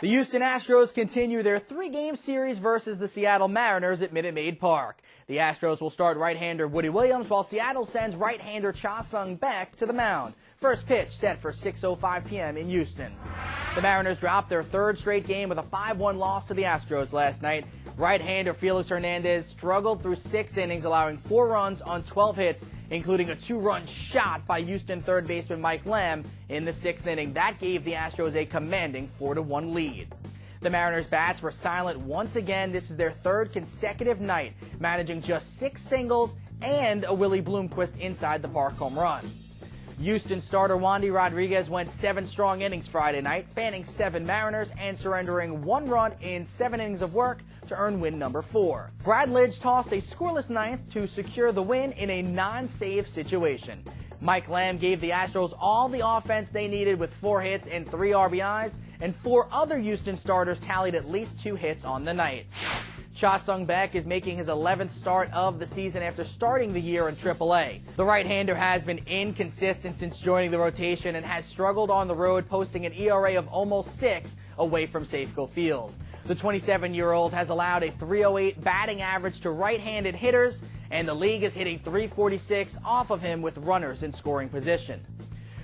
The Houston Astros continue their three-game series versus the Seattle Mariners at Minute Maid Park. The Astros will start right-hander Woody Williams, while Seattle sends right-hander Cha-Sung Baek to the mound. First pitch set for 6:05 p.m. in Houston. The Mariners dropped their third straight game with a 5-1 loss to the Astros last night. Right-hander Felix Hernandez struggled through 6 innings, allowing 4 runs on 12 hits, including a 2-run shot by Houston third baseman Mike Lamb in the 6th inning. That gave the Astros a commanding 4-1 lead. The Mariners' bats were silent once again. This is their third consecutive night, managing just 6 singles and a Willie Bloomquist inside the park home run. Houston starter Wandy Rodriguez went 7 strong innings Friday night, fanning 7 Mariners and surrendering 1 run in 7 innings of work to earn win number 4. Brad Lidge tossed a scoreless 9th to secure the win in a non-save situation. Mike Lamb gave the Astros all the offense they needed with 4 hits and 3 RBIs, and 4 other Houston starters tallied at least 2 hits on the night. Cha-Sung Baek is making his 11th start of the season after starting the year in AAA. The right-hander has been inconsistent since joining the rotation and has struggled on the road, posting an ERA of almost 6 away from Safeco Field. The 27-year-old has allowed a .308 batting average to right-handed hitters, and the league is hitting .346 off of him with runners in scoring position.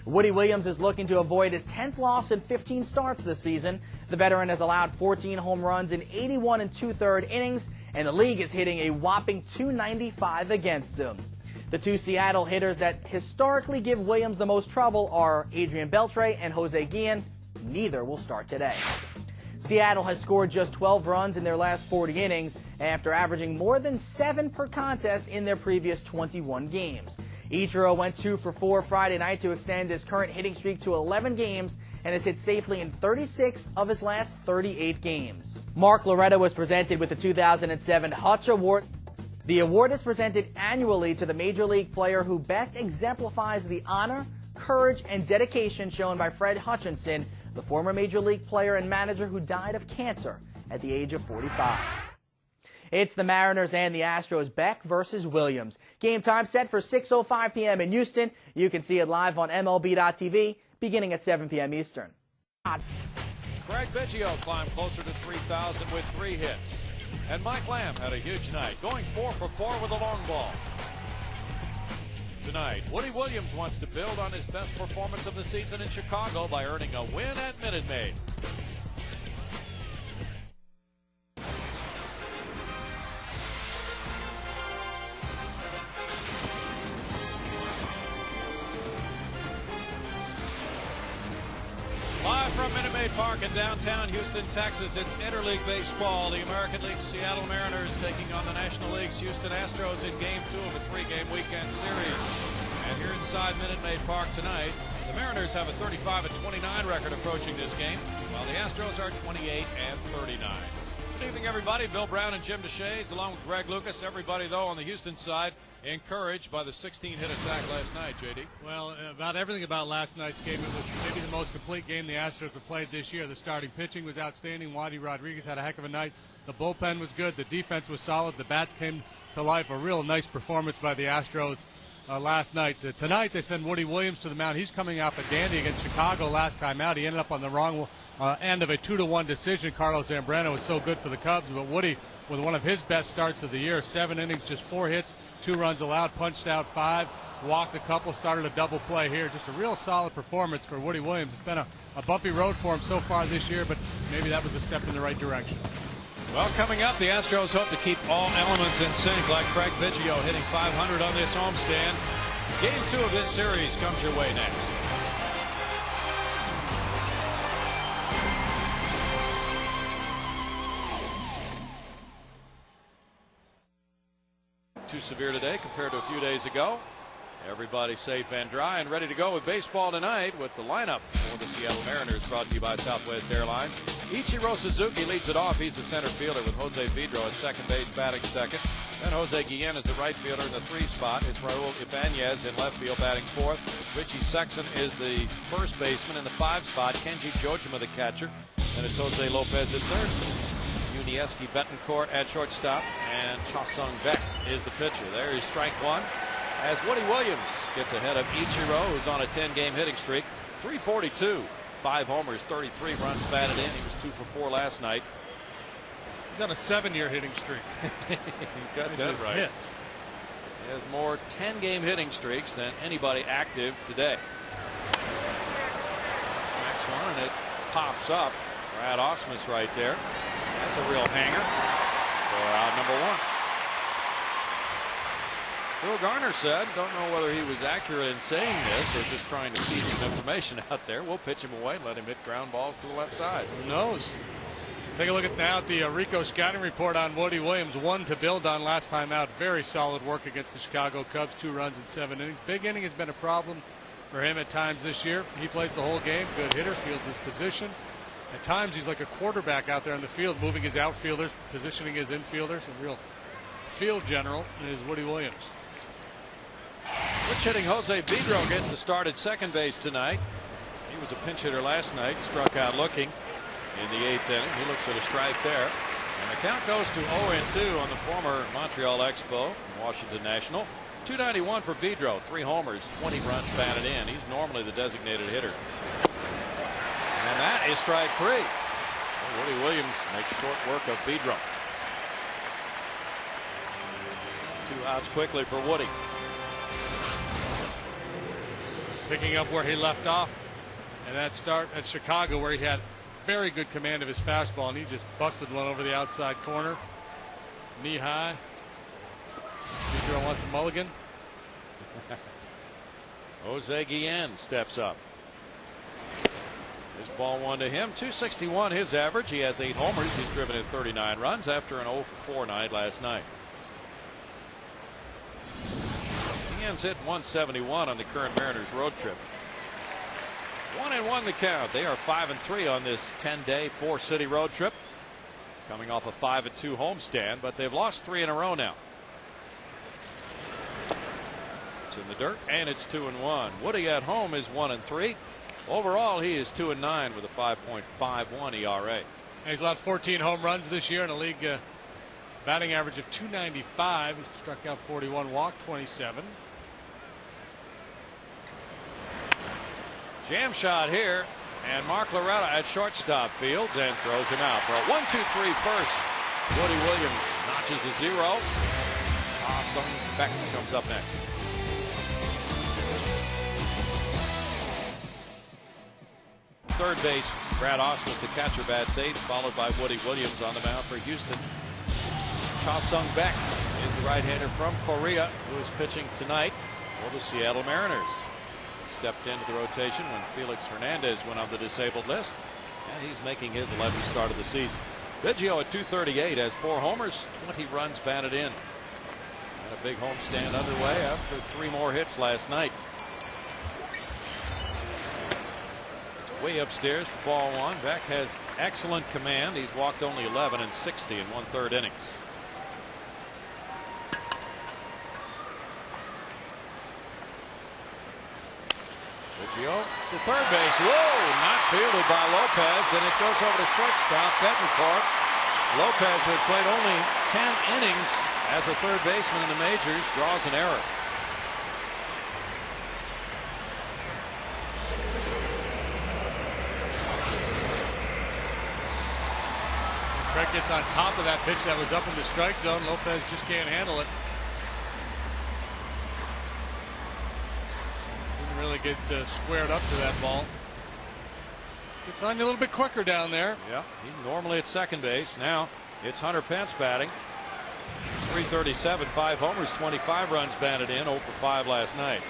Woody Williams is looking to avoid his 10th loss in 15 starts this season. The veteran has allowed 14 home runs in 81 2/3 innings, and the league is hitting a whopping .295 against him. The 2 Seattle hitters that historically give Williams the most trouble are Adrian Beltre and Jose Guillen. Neither will start today. Seattle has scored just 12 runs in their last 40 innings after averaging more than 7 per contest in their previous 21 games. Ichiro went 2 for 4 Friday night to extend his current hitting streak to 11 games and has hit safely in 36 of his last 38 games. Mark Loretta was presented with the 2007 Hutch Award. The award is presented annually to the Major League player who best exemplifies the honor, courage, and dedication shown by Fred Hutchinson, the former Major League player and manager who died of cancer at the age of 45. It's the Mariners and the Astros, Baek versus Williams. Game time set for 6:05 p.m. in Houston. You can see it live on MLB.TV beginning at 7 p.m. Eastern. Craig Biggio climbed closer to 3,000 with 3 hits. And Mike Lamb had a huge night, going 4 for 4 with a long ball. Tonight, Woody Williams wants to build on his best performance of the season in Chicago by earning a win at Minute Maid. Live from Minute Maid Park in downtown Houston, Texas, it's Interleague Baseball. The American League Seattle Mariners taking on the National League's Houston Astros in Game 2 of a 3-game weekend series. And here inside Minute Maid Park tonight, the Mariners have a 35-29 record approaching this game, while the Astros are 28-39. Good evening, everybody. Bill Brown and Jim DeShays, along with Greg Lucas. Everybody, though, on the Houston side, encouraged by the 16-hit attack last night, JD. Well, about everything about last night's game, it was maybe the most complete game the Astros have played this year. The starting pitching was outstanding. Wandy Rodriguez had a heck of a night. The bullpen was good. The defense was solid. The bats came to life. A real nice performance by the Astros last night. Tonight, they send Woody Williams to the mound. He's coming off a dandy against Chicago last time out. He ended up on the wrong end of a 2-1 decision. Carlos Zambrano was so good for the Cubs, but Woody, with one of his best starts of the year, 7 innings, just 4 hits, 2 runs allowed, punched out 5, walked a couple, started a double play here. Just a real solid performance for Woody Williams. It's been a bumpy road for him so far this year, but maybe that was a step in the right direction. Well, coming up, the Astros hope to keep all elements in sync, like Craig Biggio hitting .500 on this homestand. Game 2 of this series comes your way next. Too severe today compared to a few days ago. Everybody safe and dry and ready to go with baseball tonight with the lineup for the Seattle Mariners, brought to you by Southwest Airlines. Ichiro Suzuki leads it off. He's the center fielder with Jose Vidro at second base batting second. Then Jose Guillen is the right fielder in the 3 spot. It's Raul Ibanez in left field batting 4th. Richie Sexton is the first baseman in the 5 spot. Kenji Jojima the catcher. And it's Jose Lopez at third. Unieski Betancourt at shortstop, and Cha-Sung Baek is the pitcher. There is strike 1 as Woody Williams gets ahead of Ichiro, who's on a 10-game hitting streak. .342, 5 homers, 33 runs batted in. He was 2 for 4 last night. He's on a 7-year hitting streak. You got that right. Hits. He has more 10-game hitting streaks than anybody active today. Smacks one and it pops up. Brad Ausmus right there. That's a real hanger for out number 1. Bill Garner said, don't know whether he was accurate in saying this or just trying to feed some information out there. We'll pitch him away and let him hit ground balls to the left side. Who knows? Take a look at now at the Rico scouting report on Woody Williams. 1 to build on last time out. Very solid work against the Chicago Cubs. 2 runs in 7 innings. Big inning has been a problem for him at times this year. He plays the whole game. Good hitter. Fields his position. At times he's like a quarterback out there in the field, moving his outfielders, positioning his infielders. A real field general is Woody Williams. Switch hitting Jose Pedro gets the start at second base tonight. He was a pinch hitter last night. Struck out looking in the 8th inning. He looks at a strike there. And the count goes to 0-2 on the former Montreal Expo and Washington National. 291 for Pedro. 3 homers, 20 runs batted in. He's normally the designated hitter. And that is strike 3. Woody Williams makes short work of Pedro. 2 outs quickly for Woody. Picking up where he left off. And that start at Chicago where he had very good command of his fastball, and he just busted one over the outside corner. Knee high. Pedro wants a mulligan. Jose Guillen steps up. His ball 1 to him. 261 his average. He has 8 homers. He's driven in 39 runs after an 0 for 4 night last night. Guillen's hit 171 on the current Mariners road trip. 1-1 the count. They are 5-3 on this 10-day 4-city road trip. Coming off a 5-2 homestand, but they've lost 3 in a row now. It's in the dirt, and it's 2-1. Woody at home is 1-3. Overall, he is 2-9 with a 5.51 ERA. He's allowed 14 home runs this year in a league batting average of 295. He struck out 41, walked 27. Jam shot here, and Mark Loretta at shortstop fields and throws him out for a 1-2-3 first. Woody Williams notches a 0. Awesome. Beck comes up next. Third base, Brad Ausmus, the catcher, bats 8th, followed by Woody Williams on the mound for Houston. Cha-Sung Beck is the right-hander from Korea, who is pitching tonight for the Seattle Mariners. Stepped into the rotation when Felix Hernandez went on the disabled list, and he's making his 11th start of the season. Biggio at 238 has 4 homers, 20 runs batted in. And a big homestand underway after 3 more hits last night. It's way upstairs for ball 1. Beck has excellent command. He's walked only 11 and 60 in 1/3 innings. Biggio to third base. Whoa, not fielded by Lopez, and it goes over to shortstop Betancourt. Lopez, who had played only 10 innings as a third baseman in the majors, draws an error. Craig gets on top of that pitch that was up in the strike zone. Lopez just can't handle it. Didn't really get squared up to that ball. Gets on a little bit quicker down there. Yeah, he's normally at second base. Now it's Hunter Pence batting. 337, 5 homers, 25 runs batted in, 0 for 5 last night.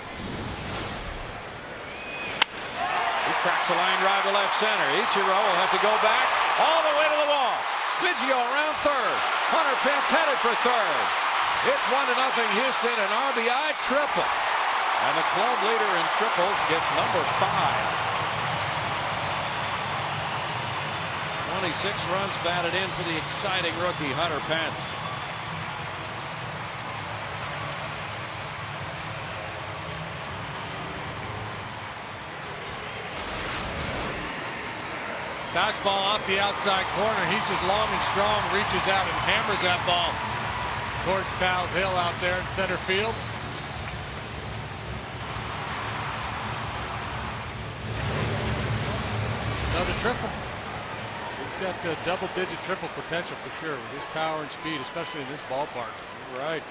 He cracks a line drive to left center. Ichiro will have to go back all the way to the wall. Biggio around third. Hunter Pence headed for third. It's 1-0 Houston, an RBI triple. And the club leader in triples gets number 5. 26 runs batted in for the exciting rookie Hunter Pence. Fastball off the outside corner. He's just long and strong, reaches out and hammers that ball towards Towles Hill out there in center field. triple. He's got double-digit triple potential for sure with his power and speed, especially in this ballpark. Right.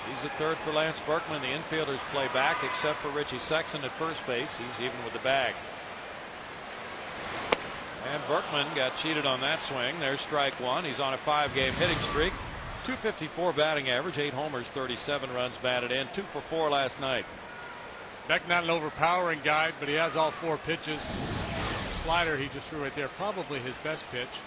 He's at third for Lance Berkman. The infielders play back except for Richie Sexton at first base. He's even with the bag. And Berkman got cheated on that swing. There's strike one. He's on a 5-game hitting streak. .254 batting average, 8 homers, 37 runs batted in, 2 for 4 last night. Beck not an overpowering guy, but he has all 4 pitches. The slider he just threw right there, probably his best pitch.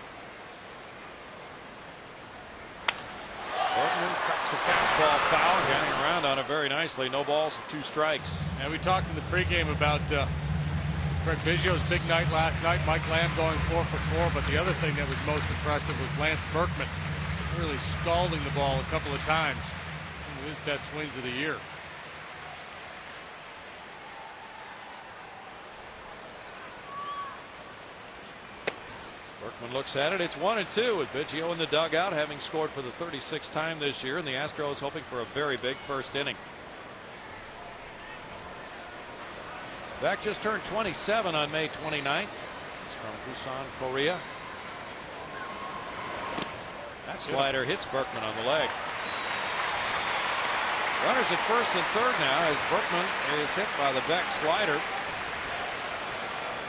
Berkman cuts the fastball foul, getting around on it very nicely. No balls and 2 strikes. And we talked in the pregame about Craig Biggio's big night last night. Mike Lamb going 4 for 4, but the other thing that was most impressive was Lance Berkman really scalding the ball a couple of times. One of his best swings of the year. Berkman looks at it. It's 1-2 with Biggio in the dugout, having scored for the 36th time this year, and the Astros hoping for a very big first inning. Beck just turned 27 on May 29th. He's from Busan, Korea. That slider hits Berkman on the leg. Runners at first and third now as Berkman is hit by the Beck slider.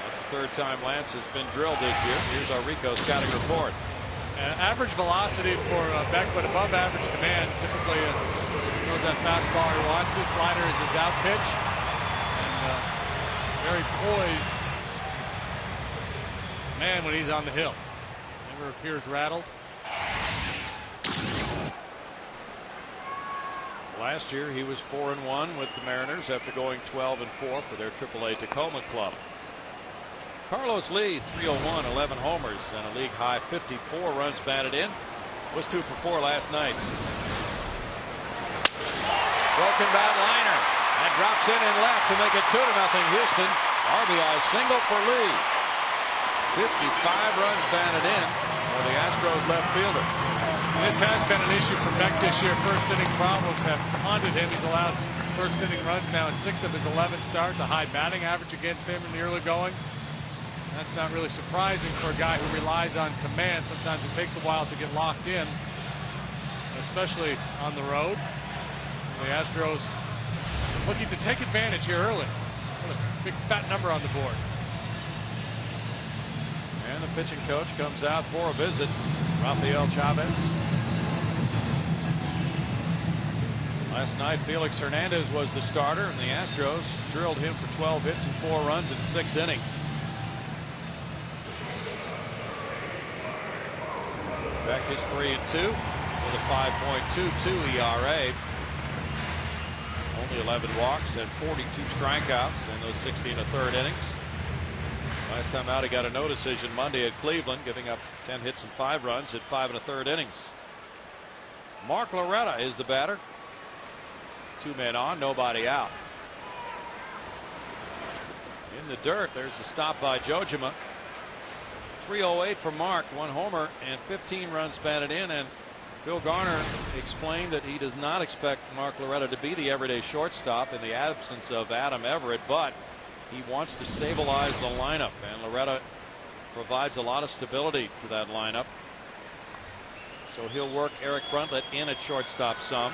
That's the third time Lance has been drilled this year. Here's our Rico scouting report. Average velocity for Beck, but above average command. Typically throws that fastball he wants to. Slider is his out pitch. And very poised man when he's on the hill. Never appears rattled. Last year he was 4-1 with the Mariners after going 12-4 for their AAA Tacoma club. Carlos Lee, 301, 11 homers, and a league high 54 runs batted in. Was 2 for 4 last night. Broken bat liner. That drops in and left to make it 2-0 Houston. RBI single for Lee. 55 runs batted in for the Astros left fielder. This has been an issue for Beck this year. First inning problems have haunted him. He's allowed first inning runs now in 6 of his 11 starts. A high batting average against him in the early going. That's not really surprising for a guy who relies on command. Sometimes it takes a while to get locked in, especially on the road. The Astros looking to take advantage here early. What a big fat number on the board. And the pitching coach comes out for a visit. Rafael Chavez. Last night Felix Hernandez was the starter, and the Astros drilled him for 12 hits and 4 runs in 6 innings. Beck is 3-2 with a 5.22 ERA. Only 11 walks and 42 strikeouts in those 60 1/3 innings. Last time out he got a no decision Monday at Cleveland, giving up 10 hits and 5 runs at 5 1/3 innings. Mark Loretta is the batter. 2 men on, nobody out. In the dirt, there's a stop by Jojima. 308 for Mark, 1 homer and 15 runs batted in, and Phil Garner explained that he does not expect Mark Loretta to be the everyday shortstop in the absence of Adam Everett, but he wants to stabilize the lineup, and Loretta provides a lot of stability to that lineup. So he'll work Eric Bruntlett in at shortstop some.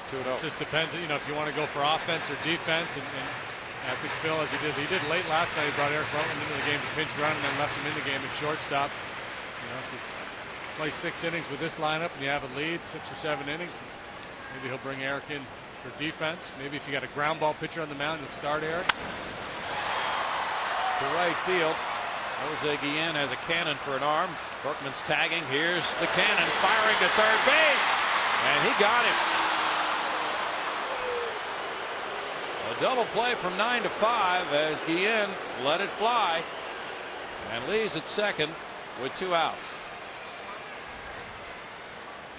It just depends, you know, if you want to go for offense or defense, and I think Phil, as he did late last night, he brought Eric Bruntlett into the game to pinch run and then left him in the game at shortstop. You know, if you play 6 innings with this lineup and you have a lead, 6 or 7 innings, maybe he'll bring Eric in for defense. Maybe if you got a ground ball pitcher on the mound, you'll start Eric. To right field, Jose Guillen has a cannon for an arm. Berkman's tagging. Here's the cannon firing to third base, and he got him. A double play from 9 to 5 as Guillen let it fly, and Lee's at second with 2 outs.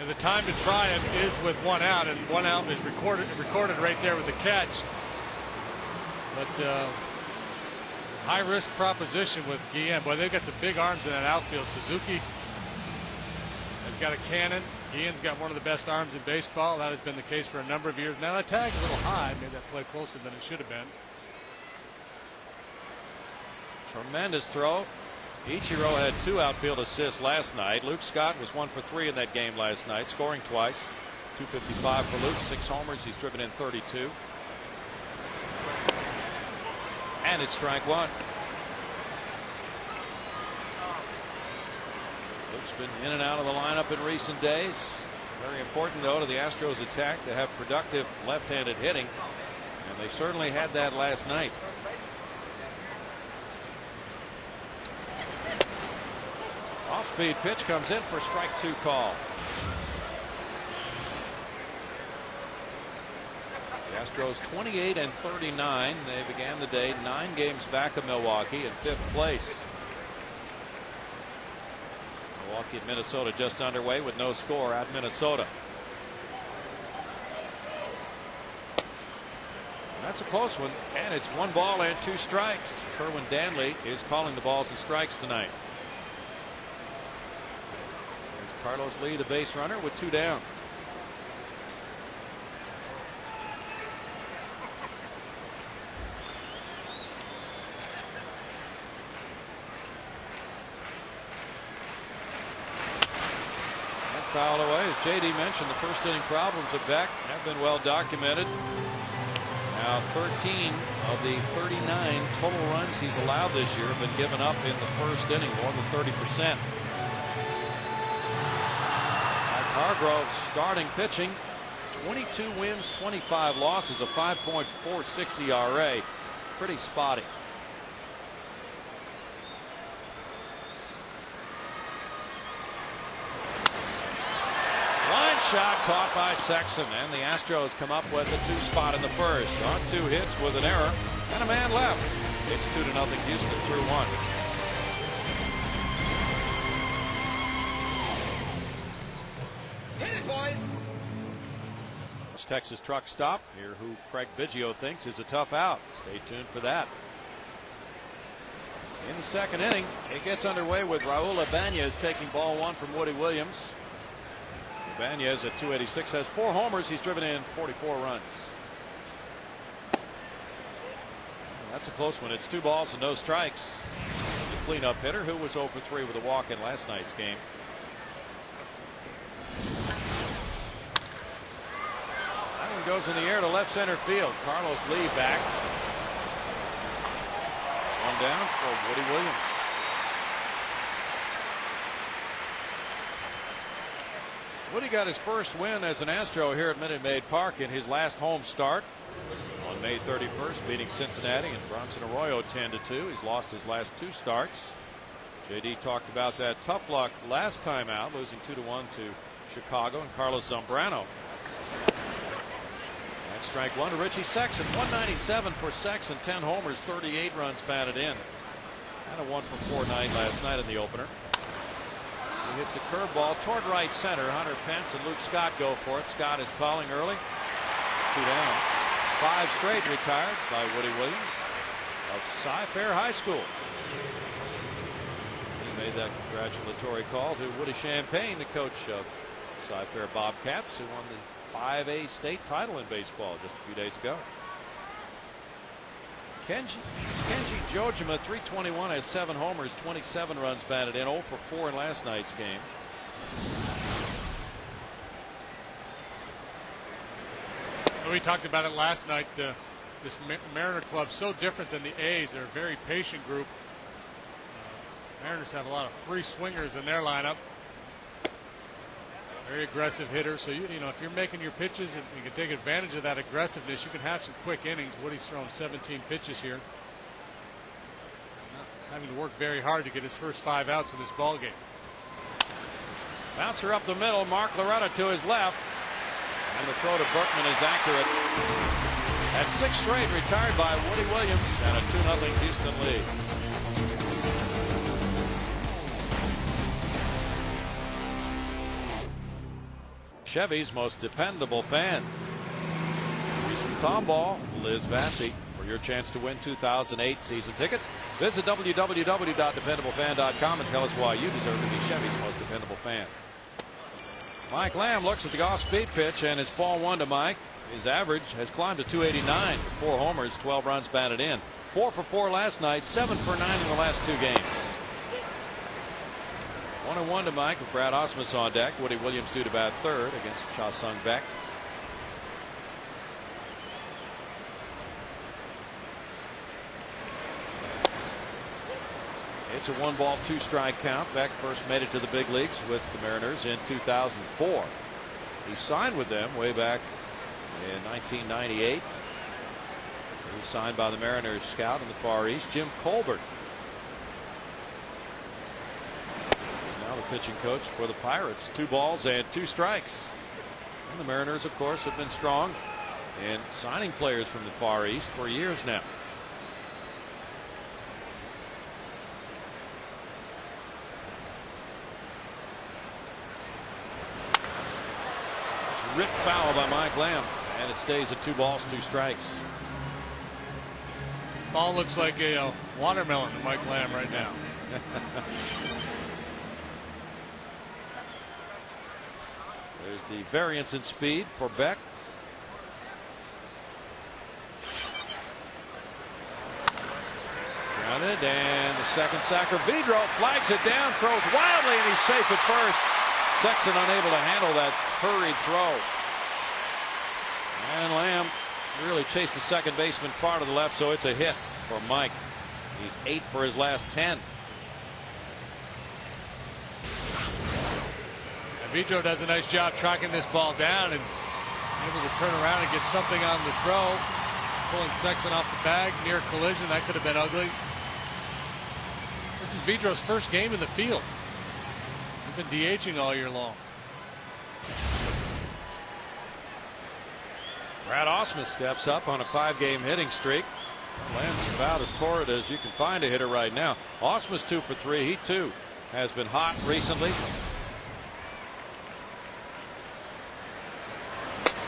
And the time to try it is with 1 out, and 1 out is recorded right there with the catch. But high risk proposition with Guillen. Boy, they've got some big arms in that outfield. Suzuki has got a cannon. Guillen's got one of the best arms in baseball. That has been the case for a number of years. Now that tag's a little high. Maybe that play closer than it should have been. Tremendous throw. Ichiro had 2 outfield assists last night. Luke Scott was 1 for 3 in that game last night, scoring twice. 255 for Luke, 6 homers. He's driven in 32. And it's strike 1. Luke's been in and out of the lineup in recent days. Very important, though, to the Astros attack to have productive left-handed hitting. And they certainly had that last night. Off-speed pitch comes in for strike 2 call. The Astros 28-39. They began the day 9 games back of Milwaukee in 5th place. Milwaukee and Minnesota just underway with no score at Minnesota. That's a close one, and it's 1 ball and 2 strikes. Kerwin Danley is calling the balls and strikes tonight. Carlos Lee, the base runner, with 2 down. That foul away. As JD mentioned, the first inning problems of Beck have been well documented. Now 13 of the 39 total runs he's allowed this year have been given up in the first inning, more than 30%. Hargrove starting pitching, 22 wins, 25 losses, a 5.46 ERA. Pretty spotty. Line shot caught by Sexton, and the Astros come up with a 2 spot in the first on 2 hits with an error and a man left. It's 2-0 Houston through 1. Texas truck stop here, who Craig Biggio thinks is a tough out. Stay tuned for that. In the second inning, it gets underway with Raul Ibanez taking ball 1 from Woody Williams. Ibanez at 286 has 4 homers. He's driven in 44 runs. That's a close one. It's 2 balls and no strikes. The cleanup hitter, who was 0 for 3 with a walk in last night's game. Goes in the air to left center field. Carlos Lee back. 1 down for Woody Williams. Woody got his first win as an Astro here at Minute Maid Park in his last home start on May 31st, beating Cincinnati and Bronson Arroyo 10-2. He's lost his last 2 starts. JD talked about that tough luck last time out, losing 2-1 to Chicago and Carlos Zambrano. Strike 1 to Richie Sexton. 197 for Sexton. 10 homers, 38 runs batted in. Had a 1 for 4 night last night in the opener. He hits the curveball toward right center. Hunter Pence and Luke Scott go for it. Scott is calling early. 2 down. 5 straight retired by Woody Williams of Cy-Fair High School. He made that congratulatory call to Woody Champagne, the coach of Cy-Fair Bobcats, who won the 5A state title in baseball just a few days ago. Kenji Jojima, 321, has 7 homers, 27 runs batted in, 0 for 4 in last night's game. We talked about it last night. This Mariner club so different than the A's. They're a very patient group. Mariners have a lot of free swingers in their lineup. Very aggressive hitter, so you know if you're making your pitches and you can take advantage of that aggressiveness, you can have some quick innings. Woody's thrown 17 pitches here, having to work very hard to get his first 5 outs in this ball game. Bouncer up the middle, Mark Loretta to his left, and the throw to Berkman is accurate. At 6 straight, retired by Woody Williams, and a 2-0 Houston lead. Chevy's most dependable fan. She's from Tomball, Liz Vassy. For your chance to win 2008 season tickets, visit www.dependablefan.com and tell us why you deserve to be Chevy's most dependable fan. Mike Lamb looks at the off-speed pitch, and it's ball one to Mike. His average has climbed to 289. 4 homers, 12 runs batted in. 4 for 4 last night, 7 for 9 in the last 2 games. 1-1 to Mike with Brad Ausmus on deck. Woody Williams due to bat third against Cha-Sung Beck. It's a 1-ball, 2-strike count. Beck first made it to the big leagues with the Mariners in 2004. He signed with them way back in 1998. He was signed by the Mariners scout in the Far East, Jim Colbert. Now the pitching coach for the Pirates. 2 balls and 2 strikes. And the Mariners, of course, have been strong in signing players from the Far East for years now. Ripped foul by Mike Lamb, and it stays at 2 balls, 2 strikes. Ball looks like a watermelon to Mike Lamb right now. There's the variance in speed for Beck. Grounded, and the second sacker. Vidro flags it down, throws wildly, and he's safe at first. Sexton unable to handle that hurried throw. And Lamb really chased the second baseman far to the left, so it's a hit for Mike. He's 8 for his last 10. And Vidro does a nice job tracking this ball down and able to turn around and get something on the throw. Pulling Sexton off the bag, near collision. That could have been ugly. This is Vidro's first game in the field. Been DHing all year long. Brad Ausmus steps up on a 5-game hitting streak. Lamb's about as torrid as you can find a hitter right now. Ausmus 2 for 3. He too has been hot recently.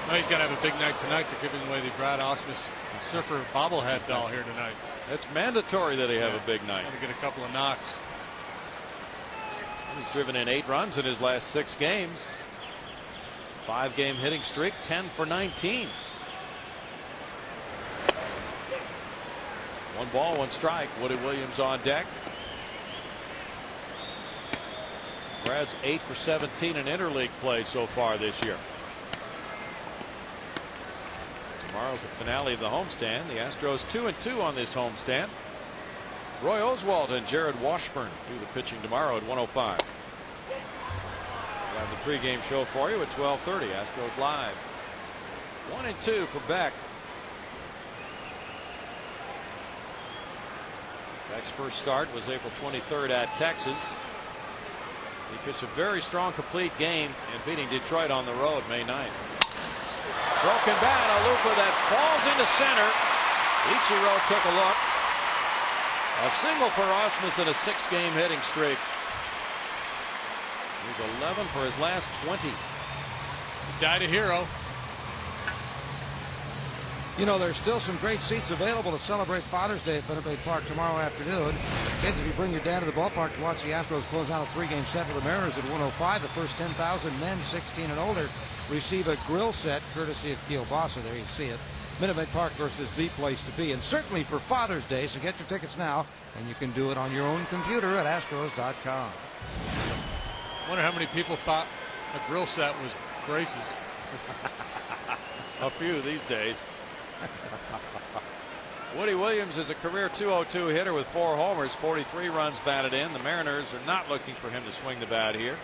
Well, he's got to have a big night tonight. They're giving away the Brad Ausmus Surfer bobblehead doll here tonight. It's mandatory that he have a big night. Got to get a couple of knocks. He's driven in 8 runs in his last 6 games. 5-game hitting streak, 10 for 19. 1 ball, 1 strike. Woody Williams on deck. Brad's 8 for 17 in interleague play so far this year. Tomorrow's the finale of the homestand. The Astros 2-2 on this homestand. Roy Oswalt and Jared Washburn do the pitching tomorrow at 1:05. We'll have the pregame show for you at 12:30. Astros live. 1-2 for Beck. Beck's first start was April 23rd at Texas. He pitched a very strong complete game and beating Detroit on the road May 9th. Broken bat, a looper that falls into center. Ichiro took a look. A single for Ausmus in a 6-game hitting streak. He's 11 for his last 20. He died a hero. You know, there's still some great seats available to celebrate Father's Day at Minute Maid Park tomorrow afternoon. Kids, if you bring your dad to the ballpark to watch the Astros close out a 3-game set with the Mariners at 1:05, the first 10,000 men 16 and older receive a grill set courtesy of Kielbasa. There you see it. Minute Maid Park, of course, is the place to be, and certainly for Father's Day, so get your tickets now, and you can do it on your own computer at Astros.com. I wonder how many people thought a grill set was braces. A few these days. Woody Williams is a career .202 hitter with 4 homers, 43 runs batted in. The Mariners are not looking for him to swing the bat here.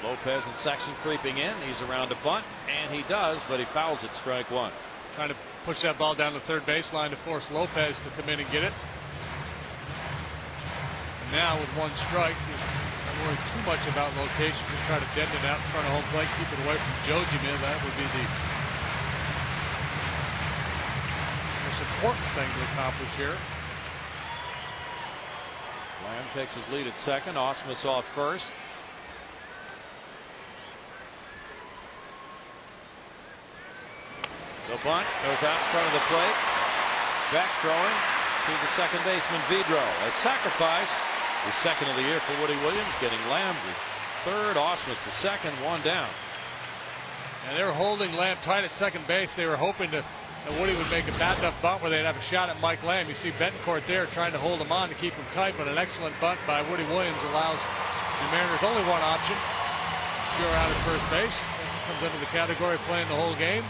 Lopez and Sexton creeping in. He's around to bunt, and he does, but he fouls it, strike 1. Trying to push that ball down the third baseline to force Lopez to come in and get it. And now with 1 strike, don't worry too much about location. Just try to dent it out in front of home plate, keep it away from Jojima. That would be the most important thing to accomplish here. Lamb takes his lead at second. Ausmus off first. The bunt goes out in front of the plate. Beck throwing to the second baseman Vidro. A sacrifice The second of the year for Woody Williams, getting Lamb to third, Ausmus to second, one down. And they were holding Lamb tight at second base. They were hoping that Woody would make a bad enough bunt where they'd have a shot at Mike Lamb. You see Betancourt there trying to hold him on to keep him tight, but an excellent bunt by Woody Williams allows the Mariners only one option. Sure out at first base. That comes under the category of playing the whole game.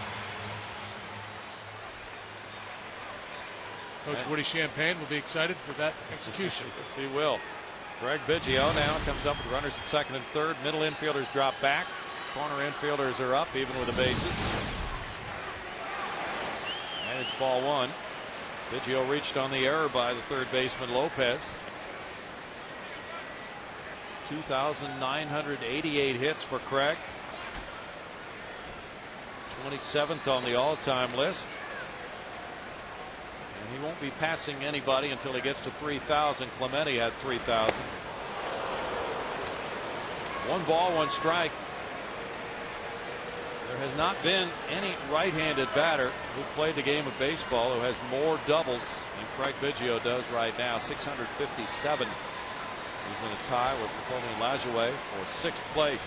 Coach Woody Champagne will be excited for that execution. Yes, he will. Craig Biggio now comes up with runners at second and third. Middle infielders drop back. Corner infielders are up, even with the bases. And it's ball one. Biggio reached on the error by the third baseman Lopez. 2,988 hits for Craig. 27th on the all-time list. And he won't be passing anybody until he gets to 3,000. Clemente had 3,000. One ball, one strike. There has not been any right-handed batter who played the game of baseball who has more doubles than Craig Biggio does right now. 657. He's in a tie with Napoleon Lajoie for sixth place.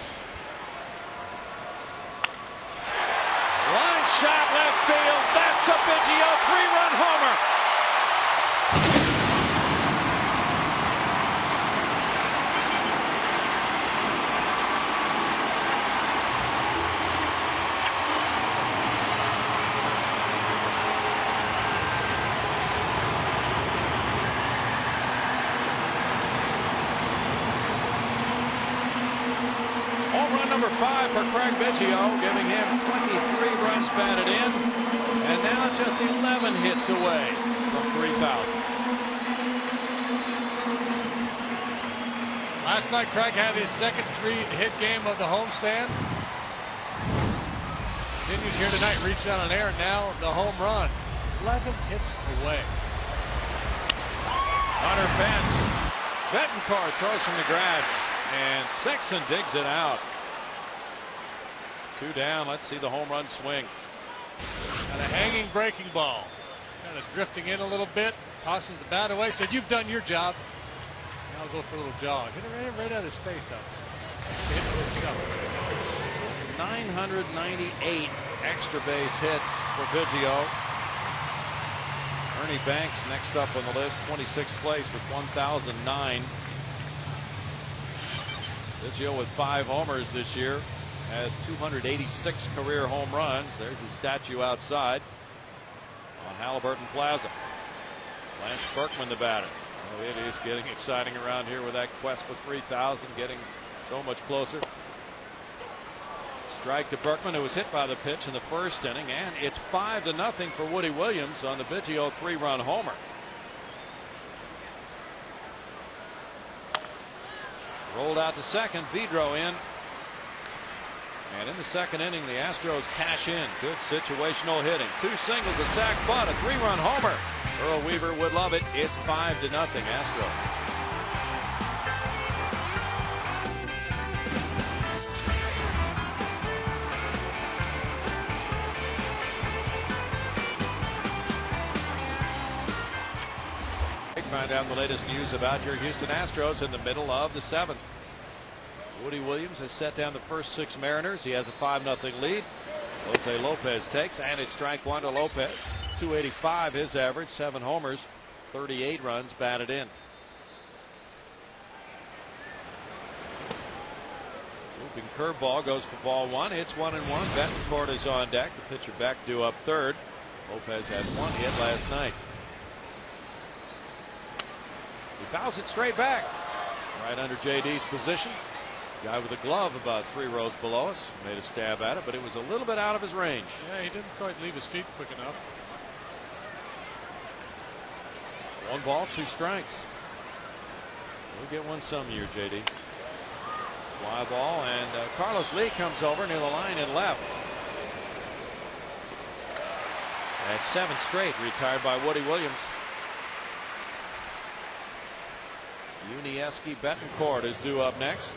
Line shot left field. That's a Biggio three-run homer. Number 5 for Craig Biggio, giving him 23 runs batted in, and now just 11 hits away from 3,000. Last night, Craig had his second three-hit game of the homestand. Continues here tonight, reached out on air, and now the home run. 11 hits away. Hunter Pence. Betancourt throws from the grass, and Sexton digs it out. 2 down. Let's see the home run swing. And a hanging breaking ball. Kind of drifting in a little bit. Tosses the bat away. Said, "You've done your job. Now I'll go for a little jog." Hit it right out of his face up. Hit it himself. It's 998 extra base hits for Biggio. Ernie Banks next up on the list, 26th place with 1,009. Biggio with 5 homers this year. Has 286 career home runs. There's his statue outside on Halliburton Plaza. Lance Berkman, the batter. Oh, it is getting exciting around here with that quest for 3,000, getting so much closer. Strike to Berkman, who was hit by the pitch in the first inning, and it's 5-0 for Woody Williams on the Biggio 3-run homer. Rolled out to second, Vidro in. And in the second inning, the Astros cash in. Good situational hitting. 2 singles, a sac bunt, a 3-run homer. Earl Weaver would love it. It's 5-0 Astros. Find out the latest news about your Houston Astros in the middle of the 7th. Woody Williams has set down the first 6 Mariners. He has a 5-0 lead. Jose Lopez takes, and it's strike 1 to Lopez. 285 his average, 7 homers, 38 runs batted in. Looping curveball goes for ball 1. It's 1-1. Betancourt is on deck. The pitcher back due up third. Lopez had 1 hit last night. He fouls it straight back. Right under JD's position. Guy with a glove about 3 rows below us made a stab at it, but it was a little bit out of his range. Yeah, he didn't quite leave his feet quick enough. 1 ball, 2 strikes. We'll get one some year, JD. Fly ball, and Carlos Lee comes over near the line and left. That's 7 straight retired by Woody Williams. Yuniesky Betancourt is due up next.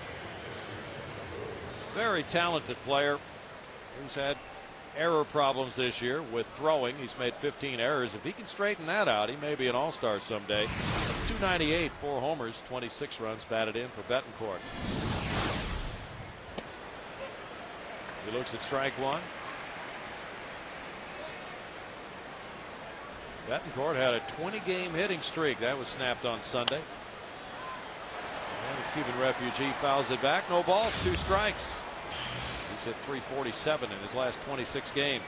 Very talented player who's had error problems this year with throwing. He's made 15 errors. If he can straighten that out, he may be an all-star someday. .298, 4 homers, 26 runs batted in for Betancourt. He looks at strike one. Betancourt had a 20-game hitting streak that was snapped on Sunday. And the Cuban refugee fouls it back. No balls, 2 strikes. He's hit .347 in his last 26 games.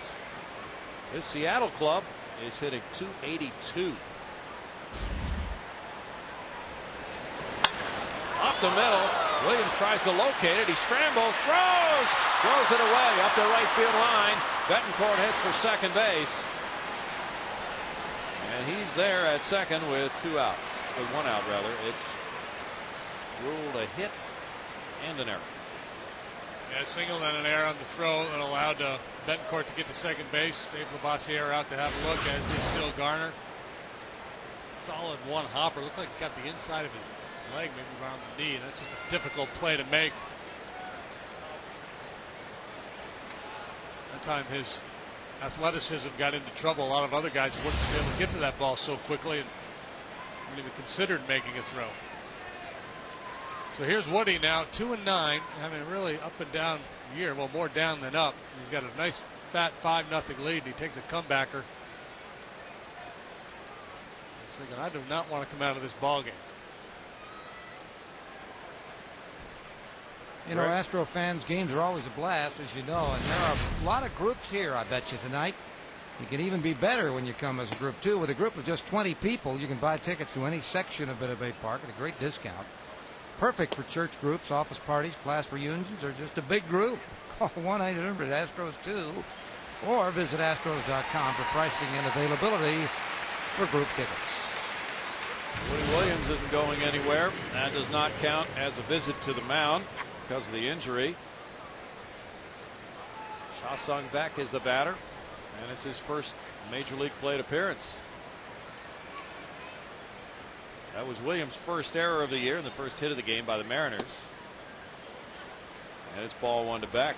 His Seattle club is hitting .282. Up the middle. Williams tries to locate it. He scrambles, throws it away up the right field line. Betancourt heads for second base. And he's there at second with 2 outs. With 1 out, rather. It's ruled a hit and an error. Yeah, single and an error on the throw that allowed Betancourt to get to second base. Dave Labossiere out to have a look, as did Still Garner. Solid 1 hopper. Looked like he got the inside of his leg, maybe around the knee. That's just a difficult play to make. That time his athleticism got into trouble. A lot of other guys wouldn't be able to get to that ball so quickly and wouldn't even considered making a throw. So here's Woody now, 2-9, having a really up and down year. Well, more down than up. He's got a nice fat 5-0 lead. And he takes a comebacker. He's thinking, I do not want to come out of this ball game. You know, Astro fans, games are always a blast, as you know, and there are a lot of groups here, I bet you, tonight. You can even be better when you come as a group, too. With a group of just 20 people, you can buy tickets to any section of Minute Maid Park at a great discount. Perfect for church groups, office parties, class reunions, or just a big group. Call 1-800-ASTROS-2 or visit Astros.com for pricing and availability for group tickets. Woody Williams isn't going anywhere. That does not count as a visit to the mound because of the injury. Cha-Sung Beck is the batter, and it's his first major league plate appearance. That was Williams' first error of the year and the first hit of the game by the Mariners. And it's ball 1 to Beck.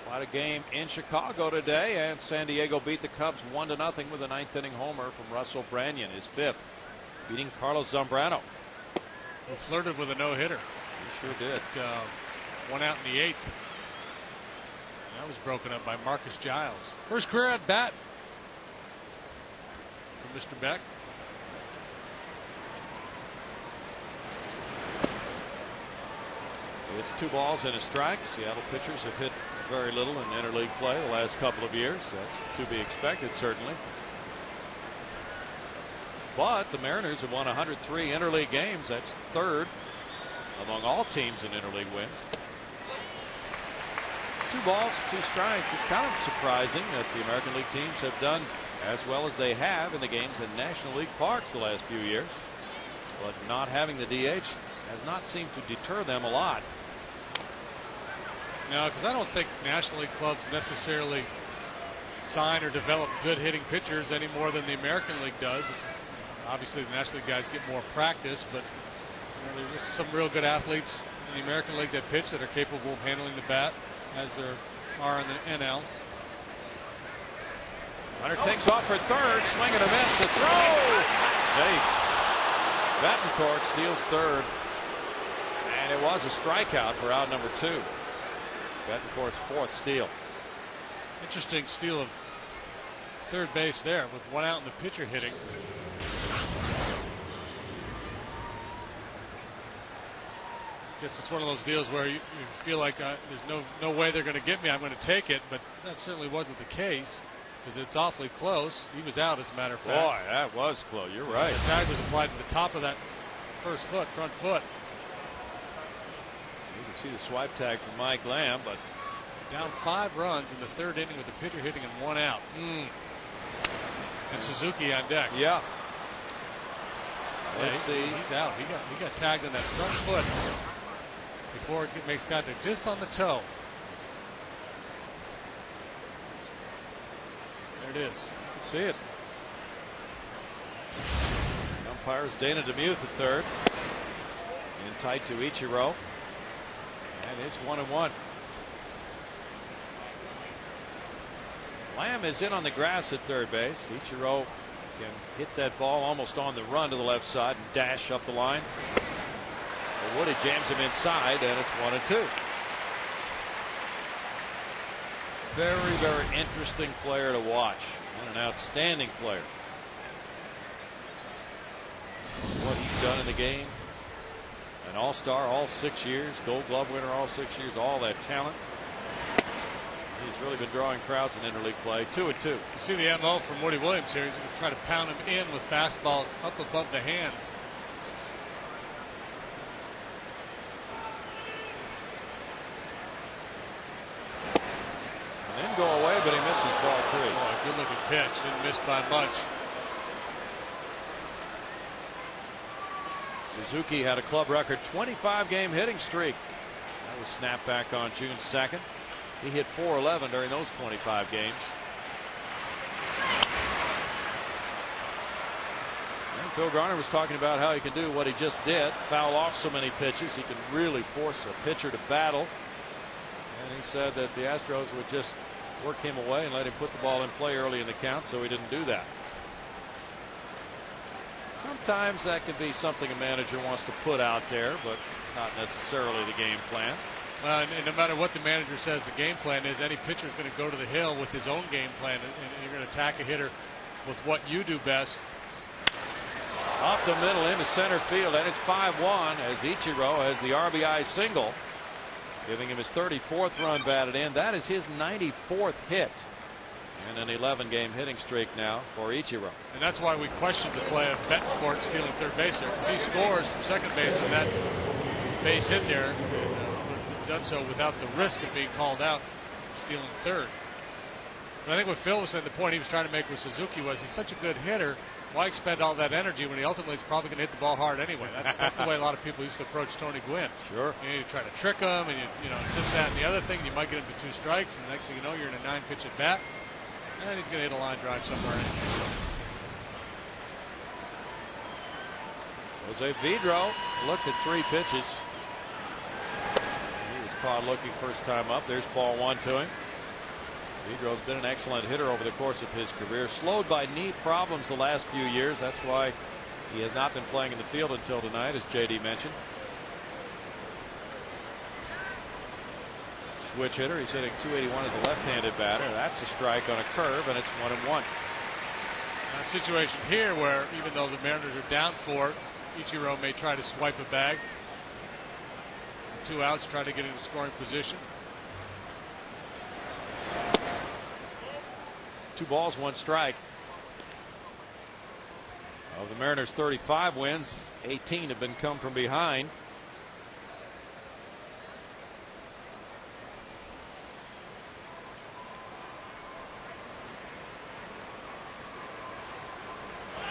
Quite a game in Chicago today, and San Diego beat the Cubs 1-0 with a 9th inning homer from Russell Branyan, his 5th, beating Carlos Zambrano. He flirted with a no-hitter. He sure did. 1 out in the 8th. That was broken up by Marcus Giles. First career at bat for Mr. Beck. It's 2 balls and a strike. Seattle pitchers have hit very little in interleague play the last couple of years. That's to be expected, certainly. But the Mariners have won 103 interleague games. That's 3rd among all teams in interleague wins. 2 balls, 2 strikes. It's kind of surprising that the American League teams have done as well as they have in the games in National League parks the last few years. But not having the DH has not seemed to deter them a lot. No, because I don't think National League clubs necessarily sign or develop good hitting pitchers any more than the American League does. Obviously, the National League guys get more practice, but there's just some real good athletes in the American League that pitch that are capable of handling the bat as there are in the NL. Hunter takes off for third, swing and a miss. The throw, safe. Betancourt steals third, and it was a strikeout for out number 2. Betancourt's 4th steal. Interesting steal of third base there with 1 out in the pitcher hitting. Guess it's one of those deals where you feel like there's no way they're going to get me. I'm going to take it, but that certainly wasn't the case because it's awfully close. He was out, as a matter of fact. Boy, that was close. You're right. The tag was applied to the top of that front foot. You can see the swipe tag from Mike Lamb, but down 5 runs in the 3rd inning with the pitcher hitting and 1 out. And Suzuki on deck. Yeah. Let's see. He's out. He got tagged on that front foot before it makes contact, just on the toe. There it is. You can see it. Umpires Dana DeMuth at third. In tight to Ichiro. And it's 1-1. Lamb is in on the grass at third base. Ichiro can hit that ball almost on the run to the left side and dash up the line. Well, Woody jams him inside, and it's 1-2. Very, very interesting player to watch, and an outstanding player. What he's done in the game. An all-star all 6 years, Gold Glove winner all 6 years, all that talent. He's really been drawing crowds in interleague play. 2-2. You see the MO from Woody Williams here. He's going to try to pound him in with fastballs up above the hands. And then go away, but he misses ball 3. Oh, good looking pitch. Didn't miss by much. Suzuki had a club record 25-game hitting streak. That was snapped back on June 2nd. He hit .411 during those 25 games. And Phil Garner was talking about how he can do what he just did, foul off so many pitches. He can really force a pitcher to battle. And he said that the Astros would just work him away and let him put the ball in play early in the count, so he didn't do that. Sometimes that can be something a manager wants to put out there, but it's not necessarily the game plan. And no matter what the manager says the game plan is, any pitcher is going to go to the hill with his own game plan, and you're going to attack a hitter with what you do best. Up the middle into center field, and it's 5-1 as Ichiro has the RBI single, giving him his 34th run batted in. That is his 94th hit. And an 11-game hitting streak now for Ichiro. And that's why we questioned the play of Betancourt stealing third base there, because he scores from second base on that base hit there. Done so without the risk of being called out, stealing third. But I think what Phil was saying, the point he was trying to make with Suzuki was he's such a good hitter. Why expend all that energy when he ultimately is probably going to hit the ball hard anyway? That's the way a lot of people used to approach Tony Gwynn. Sure. You try to trick him, and you know this, that, and the other thing. You might get him to 2 strikes, and the next thing you know, you're in a 9-pitch at bat, and he's going to hit a line drive somewhere. Jose Vidro looked at 3 pitches. He was caught looking first time up. There's ball 1 to him. Vidro's been an excellent hitter over the course of his career. Slowed by knee problems the last few years. That's why he has not been playing in the field until tonight, as JD mentioned. Switch hitter. He's hitting .281 as a left-handed batter. That's a strike on a curve, and it's 1-1. A situation here where even though the Mariners are down 4, Ichiro may try to swipe a bag. 2 outs, try to get into scoring position. 2 balls, 1 strike. Of the Mariners' 35 wins, 18 have been come from behind.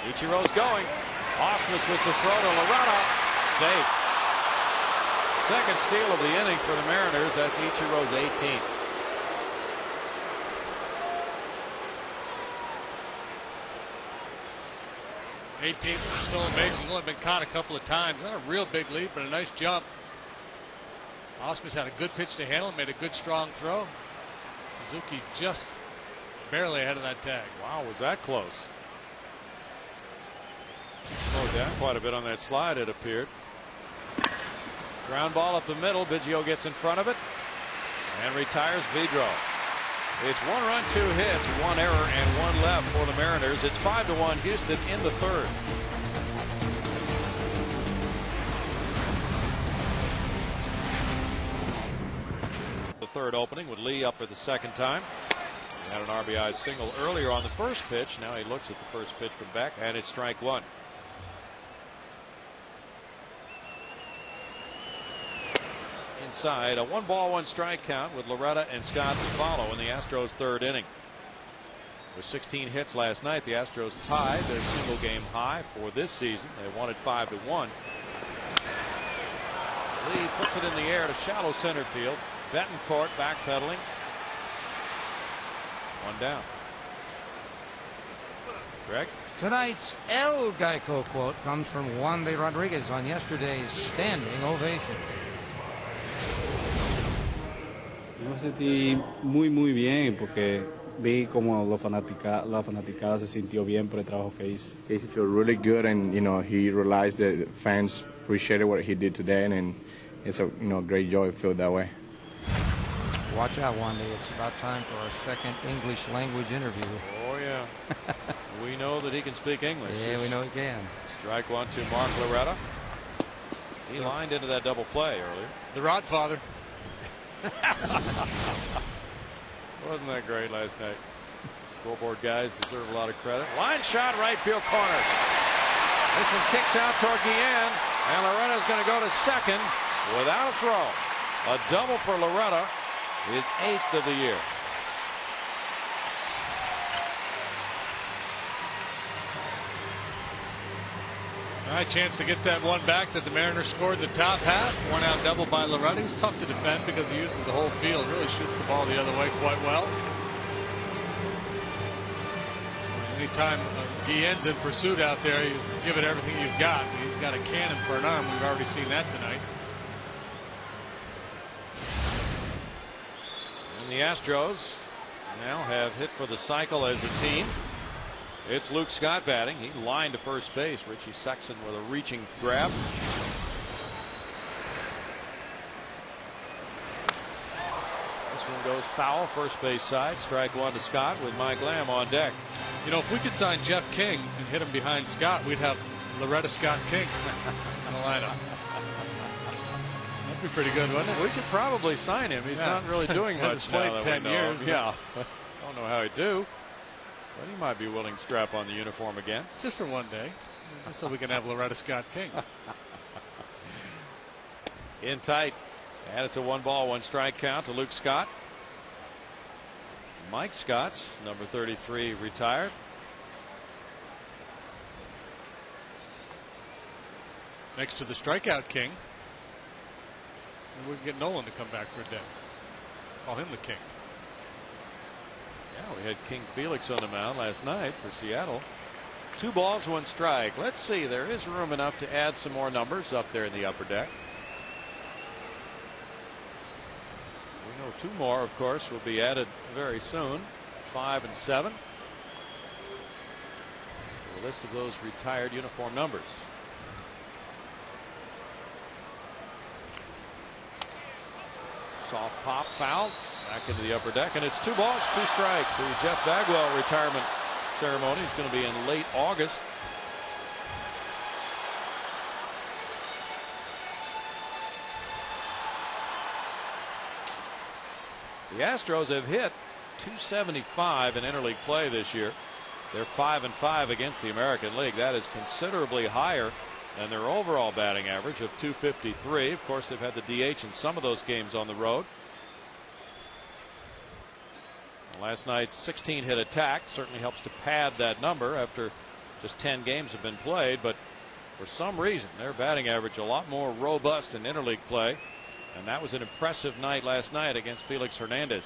Ichiro's going. Osmus with the throw to Loretta. Safe. Second steal of the inning for the Mariners. That's Ichiro's 18th. For stolen base. He's only been caught a couple of times. Not a real big leap, but a nice jump. Osmus had a good pitch to handle, made a good strong throw. Suzuki just barely ahead of that tag. Wow, was that close? Slowed down quite a bit on that slide, it appeared. Ground ball up the middle. Biggio gets in front of it and retires Vidro. It's 1 run, 2 hits, 1 error, and 1 left for the Mariners. It's 5-1 Houston in the 3rd. The 3rd opening with Lee up for the 2nd time. He had an RBI single earlier on the first pitch. Now he looks at the first pitch from Beck, and it's strike 1. Inside, a 1 ball, 1 strike count with Loretta and Scott to follow in the Astros' 3rd inning. With 16 hits last night, the Astros tied their single game high for this season. They won it 5-1. Lee puts it in the air to shallow center field. Betancourt backpedaling. 1 down. Greg? Tonight's El Geico quote comes from Juan de Rodriguez on yesterday's standing ovation. Me sentí muy bien porque vi como la fanaticada se sintió bien por el trabajo que hice. He felt really good, and he realized that the fans appreciated what he did today, and it's a great joy to feel that way. Watch out, Wandy. It's about time for our second English language interview. Oh, yeah. We know that he can speak English. Yeah, we know he can. Strike one to Mark Loretta. He lined into that double play earlier. The Rodfather. Wasn't that great last night? Scoreboard guys deserve a lot of credit. Line shot, right field corner. This one kicks out toward Guillen, and Loretta's going to go to second without a throw. A double for Loretta, his 8th of the year. All right, chance to get that one back that the Mariners scored the top half. One out double by Loretta. He's tough to defend because he uses the whole field. Really shoots the ball the other way quite well. Anytime Guillen's in pursuit out there, you give it everything you've got. He's got a cannon for an arm. We've already seen that tonight. And the Astros now have hit for the cycle as a team. It's Luke Scott batting. He lined to first base. Richie Sexton with a reaching grab. This one goes foul, first base side. Strike one to Scott with Mike Lamb on deck. You know, if we could sign Jeff King and hit him behind Scott, we'd have Loretta Scott King in the lineup. That'd be pretty good, wouldn't it? We could probably sign him. He's not really doing much now that 10 we know years. him. Yeah. Don't know how he'd do. But he might be willing to strap on the uniform again. Just for one day. Just so we can have Loretta Scott King. In tight. And it's a 1-ball, 1-strike count to Luke Scott. Mike Scott's number 33 retired. Next to the strikeout king. And we can get Nolan to come back for a day. Call him the king. Yeah, we had King Felix on the mound last night for Seattle. 2 balls, 1 strike. Let's see. There is room enough to add some more numbers up there in the upper deck. We know 2 more, of course, will be added very soon. 5 and 7. A list of those retired uniform numbers. Soft pop, foul. Back into the upper deck, and it's 2 balls, 2 strikes. The Jeff Bagwell retirement ceremony is going to be in late August. The Astros have hit .275 in interleague play this year. They're 5-5 against the American League. That is considerably higher than their overall batting average of .253. Of course, they've had the DH in some of those games on the road. Last night's 16-hit attack certainly helps to pad that number after just 10 games have been played, but for some reason their batting average a lot more robust in interleague play, and that was an impressive night last night against Felix Hernandez.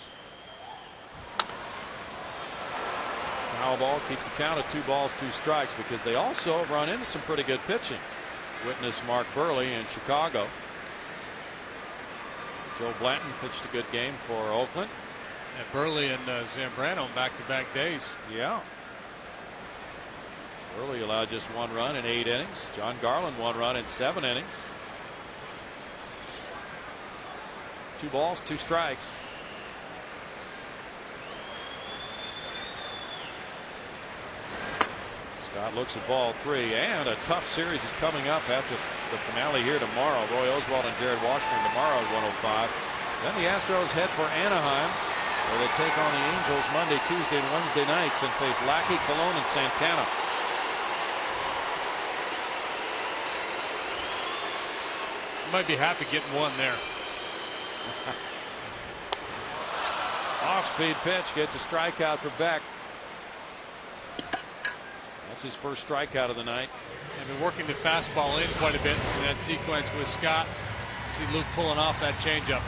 Foul ball keeps the count at 2 balls, 2 strikes, because they also run into some pretty good pitching. Witness Mark Burley in Chicago. Joe Blanton pitched a good game for Oakland. And Burley and Zambrano back-to-back days. Yeah. Burley allowed just 1 run in 8 innings. John Garland 1 run in 7 innings. 2 balls, 2 strikes. Scott looks at ball 3, and a tough series is coming up after the finale here tomorrow. Roy Oswalt and Jared Washburn tomorrow at 1:05. Then the Astros head for Anaheim, where they take on the Angels Monday, Tuesday, and Wednesday nights and face Lackey, Colon, and Santana. You might be happy getting 1 there. Off-speed pitch gets a strikeout for Beck. That's his first strikeout of the night. They've been working the fastball in quite a bit in that sequence with Scott. See Luke pulling off that changeup.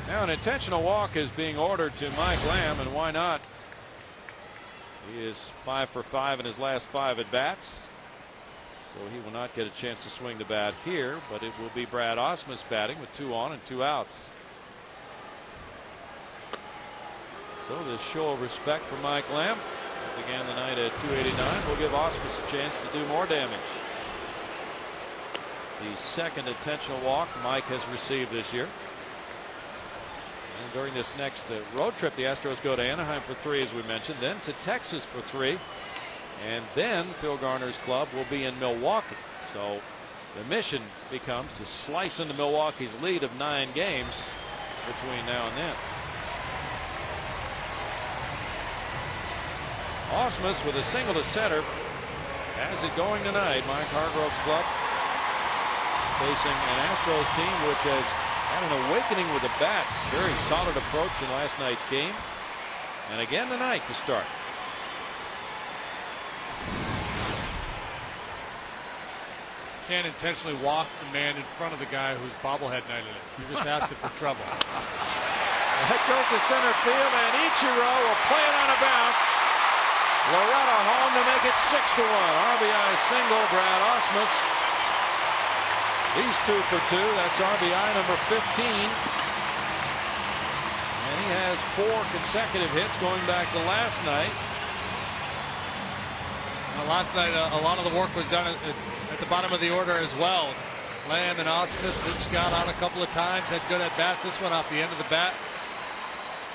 Now an intentional walk is being ordered to Mike Lamb, and why not? He is 5 for 5 in his last 5 at bats, so he will not get a chance to swing the bat here, but it will be Brad Ausmus batting with 2 on and 2 outs. So this show of respect for Mike Lamb began the night at 289. Will give Ausmus a chance to do more damage. The second intentional walk Mike has received this year. And during this next road trip, the Astros go to Anaheim for 3, as we mentioned, then to Texas for 3, and then Phil Garner's club will be in Milwaukee. So the mission becomes to slice into Milwaukee's lead of 9 games between now and then. Ausmus with a single to center has it going tonight. Mike Hargrove's club facing an Astros team which has had an awakening with the bats. Very solid approach in last night's game. And again tonight to start. Can't intentionally walk the man in front of the guy who's bobblehead night in it. You're just asking for trouble. That goes to center field, and Ichiro will play it on a bounce. Loretta home to make it 6-1. RBI single, Brad Ausmus. He's 2 for 2. That's RBI number 15. And he has 4 consecutive hits going back to last night. Last night, a lot of the work was done at the bottom of the order as well. Lamb and Ausmus each got on a couple of times, had good at bats. This one off the end of the bat.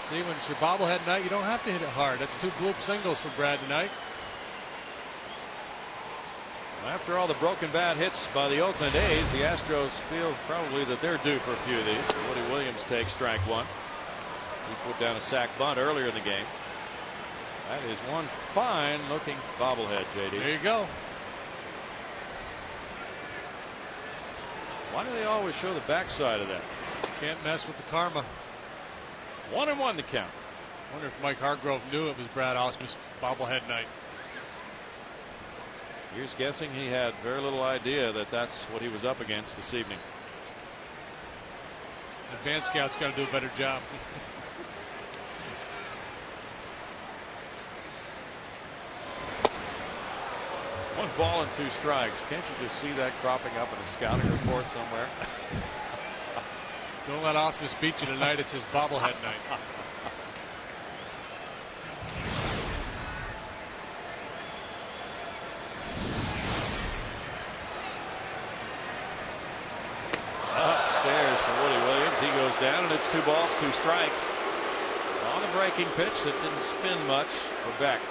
See, when it's your bobblehead night, you don't have to hit it hard. That's 2 bloop singles for Brad tonight. After all the broken bat hits by the Oakland A's, the Astros feel probably that they're due for a few of these. Woody Williams takes strike 1. He put down a sac bunt earlier in the game. That is one fine looking bobblehead, JD. There you go. Why do they always show the backside of that? Can't mess with the karma. 1-1 the count. Wonder if Mike Hargrove knew it was Brad Ausmus bobblehead night. Here's guessing he had very little idea that that's what he was up against this evening. Advanced scouts got to do a better job. 1 ball and 2 strikes. Can't you just see that cropping up in a scouting report somewhere? Don't let Ausmus beat you tonight. It's his bobblehead night. Upstairs for Woody Williams. He goes down, and it's 2 balls, 2 strikes. On the breaking pitch that didn't spin much for Beck.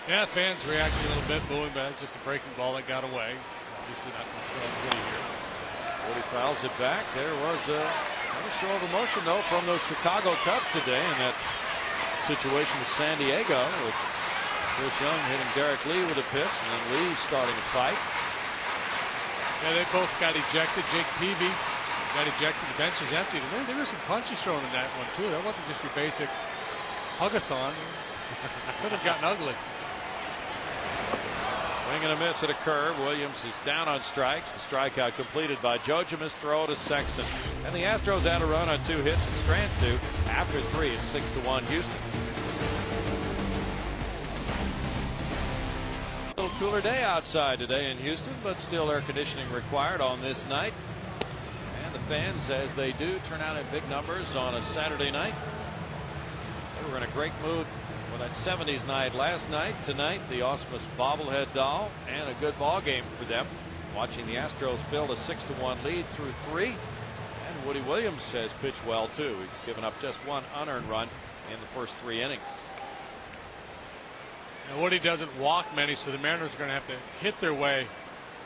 Yeah, fans reacting a little bit, booing, but it's just a breaking ball that got away. Obviously not much on Woody here. Woody fouls it back. There was a show of emotion, though, from those Chicago Cubs today in that situation with San Diego, with Chris Young hitting Derek Lee with a pitch, and then Lee starting a fight. Yeah, they both got ejected. Jake Peavy got ejected. The bench is empty. And there were some punches thrown in that one, too. That wasn't just your basic hug-a-thon. Could have gotten ugly. Swing and a miss at a curve. Williams is down on strikes. The strikeout completed by Jojima's throw to Sexton. And the Astros had a run on 2 hits and Strand 2. After 3, it's 6-1 Houston. A little cooler day outside today in Houston, but still air conditioning required on this night. And the fans, as they do, turn out in big numbers on a Saturday night. They were in a great mood for that 70s night last night. Tonight, the Ausmus bobblehead doll, and a good ball game for them. Watching the Astros build a 6-1 lead through 3. And Woody Williams has pitched well, too. He's given up just 1 unearned run in the first 3 innings. Now, Woody doesn't walk many, so the Mariners are going to have to hit their way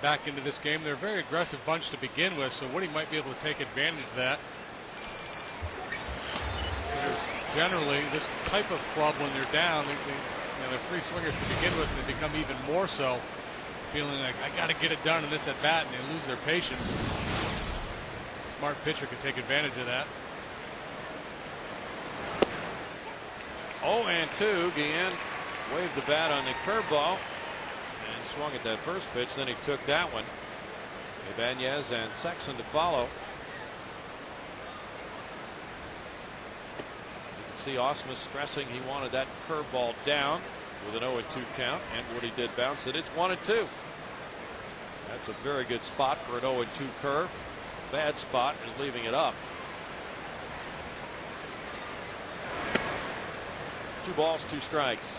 back into this game. They're a very aggressive bunch to begin with, so Woody might be able to take advantage of that. Generally, this type of club, when they're down, they're free swingers to begin with, and they become even more so, feeling like, I got to get it done in this at bat, and they lose their patience. A smart pitcher can take advantage of that. 0-2. Guillen waved the bat on the curveball and swung at that first pitch. Then he took that one. Ibanez and Sexton to follow. See Ausmus stressing he wanted that curveball down with an 0-2 count, and Woody did bounce it. It's 1-2. That's a very good spot for an 0-2 curve. bad spot is leaving it up. 2 balls, 2 strikes.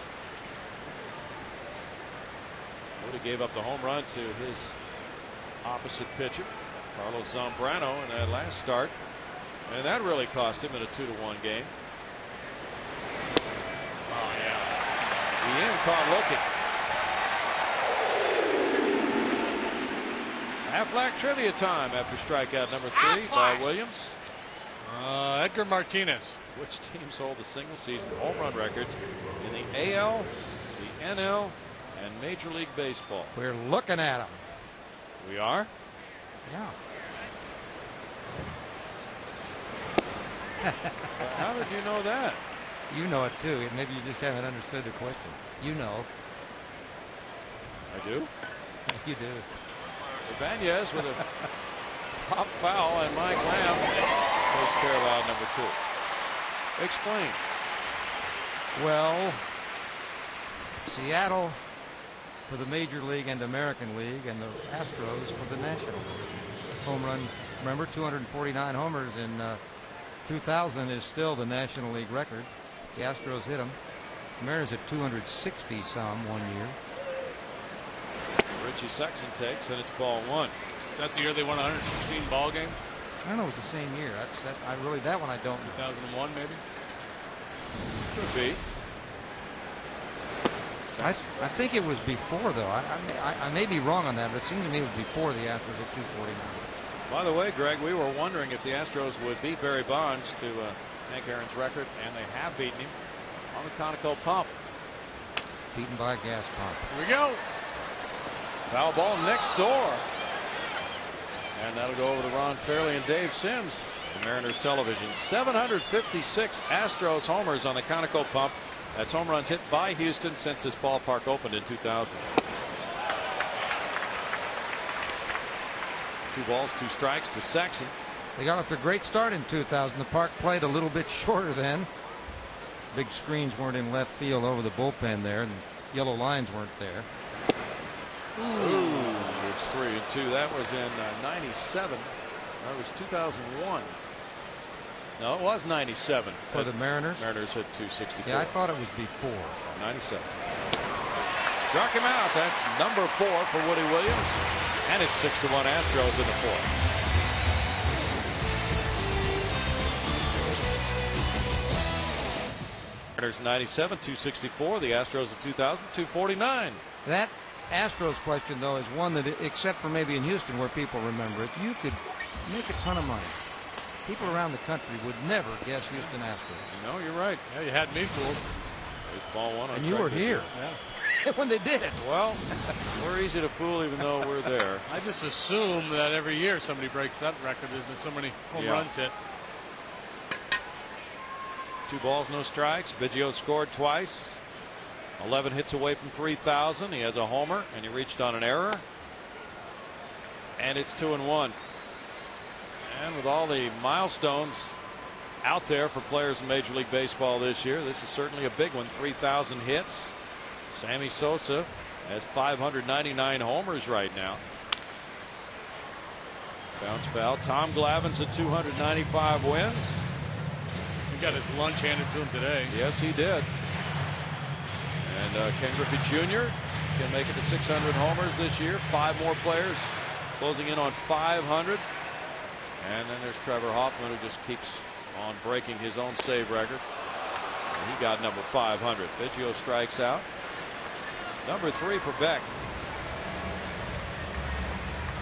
Woody gave up the home run to his opposite pitcher, Carlos Zambrano, in that last start, and that really cost him in a 2-1 game. Oh yeah, Ian caught looking. Aflac trivia time after strikeout number 3 by Williams. Edgar Martinez. Which teams hold the single season home run records in the AL, the NL, and Major League Baseball? We're looking at them. We are? Yeah. How did you know that? You know it too. Maybe you just haven't understood the question. You know. I do? You do. Ibanez with a pop foul, and Mike Lamb takes care of out number 2. Explain. Well, Seattle for the Major League and American League, and the Astros for the National League. Home run, remember, 249 homers in 2000 is still the National League record. The Astros hit them. The Mariners at 260 some one year. Richie Sexton takes, and it's ball 1. Is that the year they won 116 ball games? I don't know. It was the same year. That one I don't know. 2001 maybe. Could be. I think it was before, though. I may be wrong on that, but it seemed to me it was before the Astros at 249. By the way, Greg, we were wondering if the Astros would beat Barry Bonds to Hank Aaron's record, and they have beaten him on the Conoco pump. Beaten by a gas pump. Here we go. Foul ball next door. And that'll go over to Ron Fairley and Dave Sims, the Mariners television. 756 Astros homers on the Conoco pump. That's home runs hit by Houston since this ballpark opened in 2000. 2 balls, 2 strikes to Sexton. They got off to a great start in 2000. The park played a little bit shorter then. Big screens weren't in left field over the bullpen there, and yellow lines weren't there. Ooh, it's 3-2. That was in 97. That was 2001. No, it was 97. For the Mariners? Mariners hit 264. Yeah, I thought it was before. 97. Struck him out. That's number 4 for Woody Williams. And it's 6-1 Astros in the 4th. Mariners 97, 264. The Astros in 2000, 249. That Astros question, though, is one that, except for maybe in Houston where people remember it, you could make a ton of money. People around the country would never guess Houston Astros. No, you're right. Yeah, you had me fooled. There's ball 1. And you were here. Yeah. When they did it. Well, we're easy to fool even though we're there. I just assume that every year somebody breaks that record. There's been so many home runs hit. 2 balls, no strikes. Biggio scored twice. 11 hits away from 3,000. He has a homer, and he reached on an error. And it's 2-1. And with all the milestones out there for players in Major League Baseball this year, this is certainly a big one. 3,000 hits. Sammy Sosa has 599 homers right now. Bounce foul. Tom Glavine's at 295 wins. He got his lunch handed to him today. Yes, he did. And Ken Griffey Jr. can make it to 600 homers this year. 5 more players closing in on 500. And then there's Trevor Hoffman, who just keeps on breaking his own save record. And he got number 500. Biggio strikes out. Number 3 for Beck.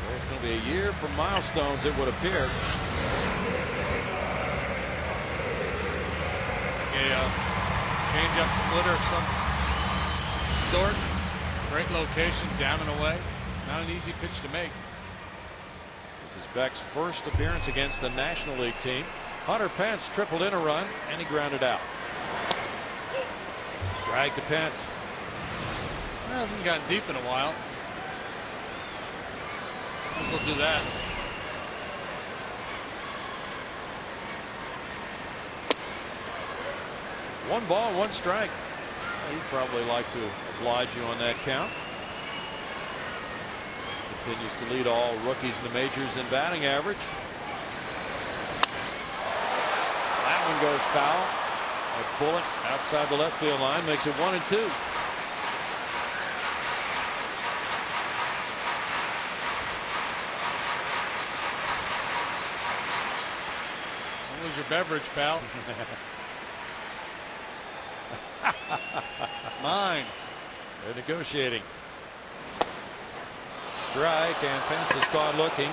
So it's going to be a year for milestones, it would appear. A change-up splitter of some sort. Great location, down and away. Not an easy pitch to make. This is Beck's first appearance against the National League team. Hunter Pence tripled in a run, and he grounded out. Strike to Pence. Hasn't gotten deep in a while. We'll do that. One ball, 1 strike. He'd probably like to oblige you on that count. Continues to lead all rookies in the majors in batting average. one goes foul. A bullet outside the left field line makes it 1-2. What was your beverage, pal? It's mine. They're negotiating. Strike, and Pence is caught looking.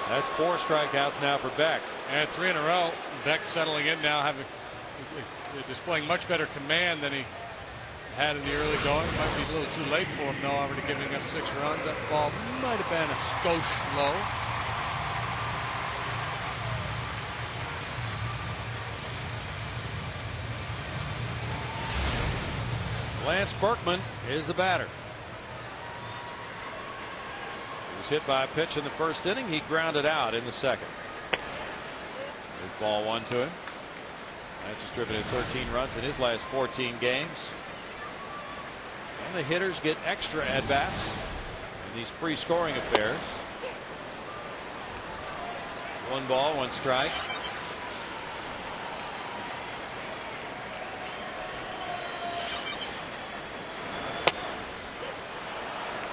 That's 4 strikeouts now for Beck. And 3 in a row. Beck settling in now, displaying much better command than he had in the early going. Might be a little too late for him, though, already giving up 6 runs. That ball might have been a skosh low. Lance Berkman is the batter. He was hit by a pitch in the first inning. He grounded out in the second. There's ball 1 to him. Lance has driven in 13 runs in his last 14 games. And the hitters get extra at-bats in these free scoring affairs. 1 ball, 1 strike.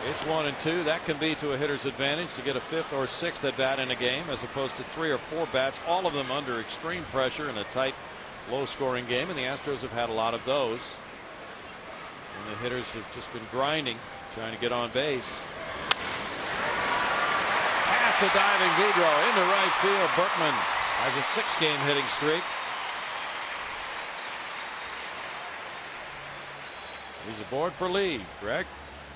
It's 1-2. That can be to a hitter's advantage to get a 5th or 6th at bat in a game, as opposed to 3 or 4 bats, all of them under extreme pressure in a tight, low-scoring game. And the Astros have had a lot of those. And the hitters have just been grinding, trying to get on base. Past the diving Vidro into right field. Berkman has a 6-game hitting streak. He's aboard for Lee. Greg?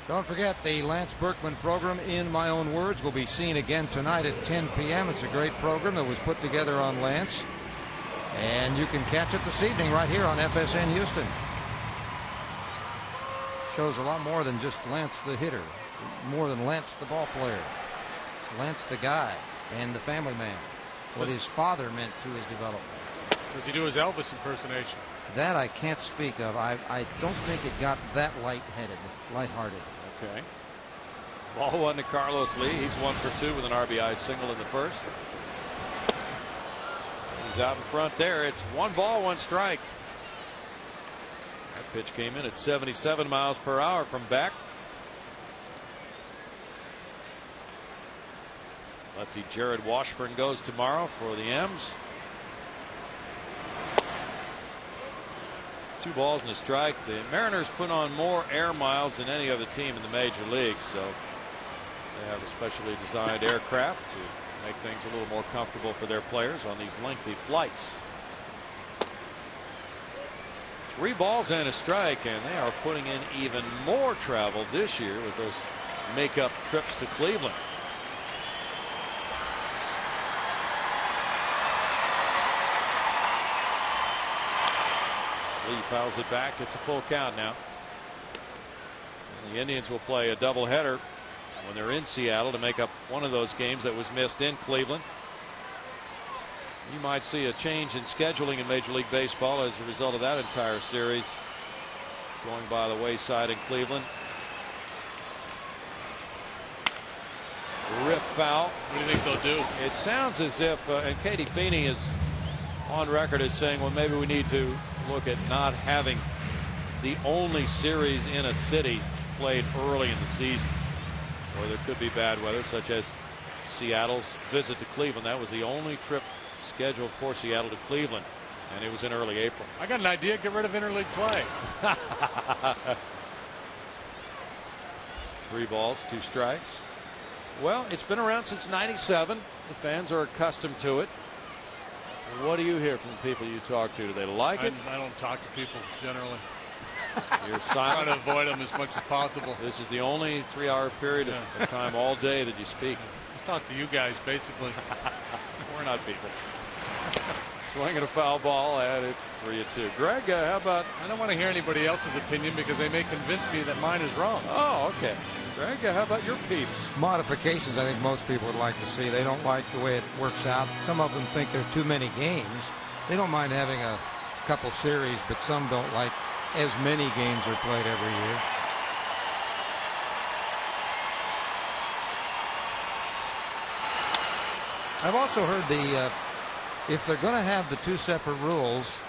Don't forget the Lance Berkman program, In My Own Words, will be seen again tonight at 10 p.m. It's a great program that was put together on Lance. And you can catch it this evening right here on FSN Houston. Shows a lot more than just Lance the hitter, more than Lance the ball player. It's Lance the guy and the family man. What his father meant to his development. Does he do his Elvis impersonation? That I can't speak of. I don't think it got that lighthearted. Okay. Ball 1 to Carlos Lee. He's 1 for 2 with an RBI single in the first. He's out in front there. It's 1 ball, 1 strike. That pitch came in at 77 miles per hour from Beck. Lefty Jared Washburn goes tomorrow for the M's. 2 balls and a strike. The Mariners put on more air miles than any other team in the major leagues, so they have a specially designed aircraft to make things a little more comfortable for their players on these lengthy flights. 3 balls and a strike, and they are putting in even more travel this year with those makeup trips to Cleveland. Lee fouls it back. It's a full count now. And the Indians will play a doubleheader when they're in Seattle to make up one of those games that was missed in Cleveland. You might see a change in scheduling in Major League Baseball as a result of that entire series going by the wayside in Cleveland. Rip foul. What do you think they'll do? It sounds as if, and Katie Feeney is on record as saying, well, maybe we need to look at not having the only series in a city played early in the season, where there could be bad weather, such as Seattle's visit to Cleveland. That was the only trip scheduled for Seattle to Cleveland, and it was in early April. I got an idea. Get rid of interleague play. 3 balls, 2 strikes. Well, it's been around since '97. The fans are accustomed to it. What do you hear from the people you talk to? Do they like it? I don't talk to people generally. You're Trying to silent. avoid them as much as possible. This is the only 3-hour period of time all day that you speak. Just talk to you guys, basically. We're not people. Swinging a foul ball, and it's 3-2. Greg, how about? I don't want to hear anybody else's opinion because they may convince me that mine is wrong. Oh, okay. Greg, how about your peeps? Modifications, I think most people would like to see. They don't like the way it works out. Some of them think there are too many games. They don't mind having a couple series, but some don't like as many games are played every year. I've also heard the if they're going to have the two separate rules,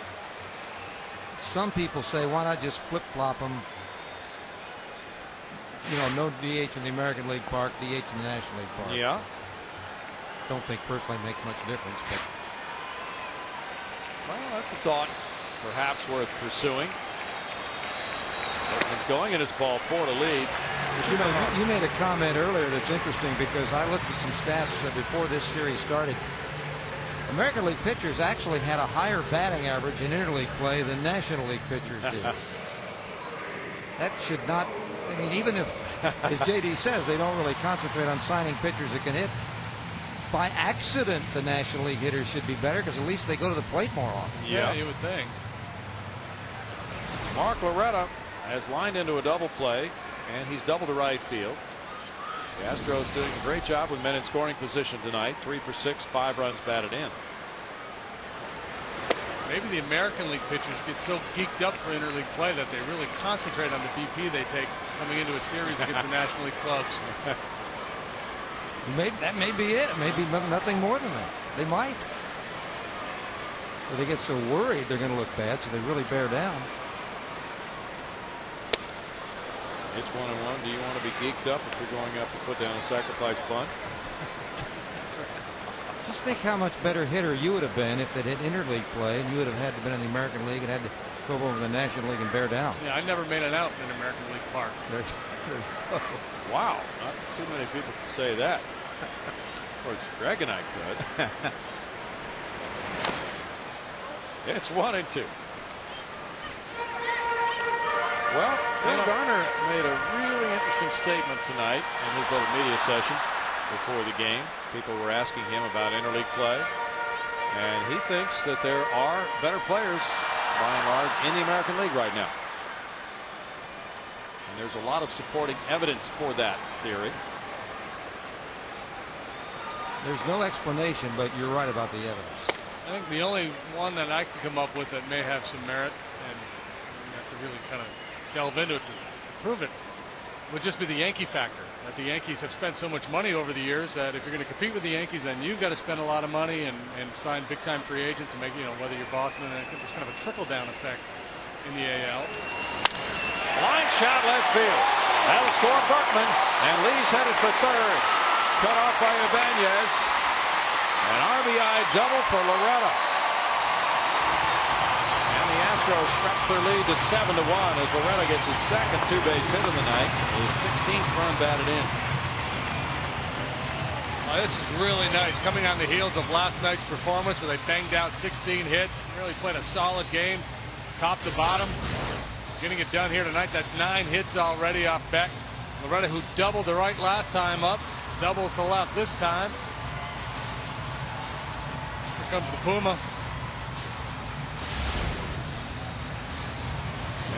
some people say, why not just flip-flop them? You know, no DH in the American League Park, DH in the National League Park. Yeah. Don't think personally makes much difference, but well, that's a thought perhaps worth pursuing. He's going and it's ball 4 to lead. you know, you made a comment earlier that's interesting because I looked at some stats before this series started. American League pitchers actually had a higher batting average in interleague play than National League pitchers did. That should not, I mean, even if, as JD says, they don't really concentrate on signing pitchers that can hit, by accident the National League hitters should be better because at least they go to the plate more often. Yeah, you would think. Mark Loretta has lined into a double play, and he's double to right field. The Astros doing a great job with men in scoring position tonight. 3 for 6, 5 runs batted in. Maybe the American League pitchers get so geeked up for interleague play that they really concentrate on the BP they take coming into a series against the National League clubs. That may be it. It may be nothing more than that. They might. Or they get so worried they're going to look bad, so they really bear down. It's 1-1. Do you want to be geeked up if you're going up to put down a sacrifice bunt? Just think how much better hitter you would have been if it had interleague play and you would have had to been in the American League and had to go over to the National League and bear down. Yeah, I never made an out in an American League park. Wow, not too many people can say that. Of course, Greg and I could. It's 1-2. Well, Phil Garner made a really interesting statement tonight in his little media session before the game. People were asking him about interleague play, and he thinks that there are better players, by and large, in the American League right now. And there's a lot of supporting evidence for that theory. There's no explanation, but you're right about the evidence. I think the only one that I can come up with that may have some merit, and you have to really kind of delve into it to prove it, would just be the Yankee factor. That the Yankees have spent so much money over the years that if you're going to compete with the Yankees, then you've got to spend a lot of money and sign big time free agents to make, you know, whether you're Boston, and it's kind of a trickle down effect in the AL. Line shot left field. That'll score Berkman, and Lee's headed for third. Cut off by Ibanez. An RBI double for Loretta. And the Astros stretch their lead to 7-1 as Loretta gets his second two-base hit of the night. His 16th run batted in. Oh, this is really nice. Coming on the heels of last night's performance where they banged out 16 hits. Really played a solid game, top to bottom. Getting it done here tonight. That's 9 hits already off Beck. Loretta, who doubled to right last time up, doubles to left this time. Here comes the Puma.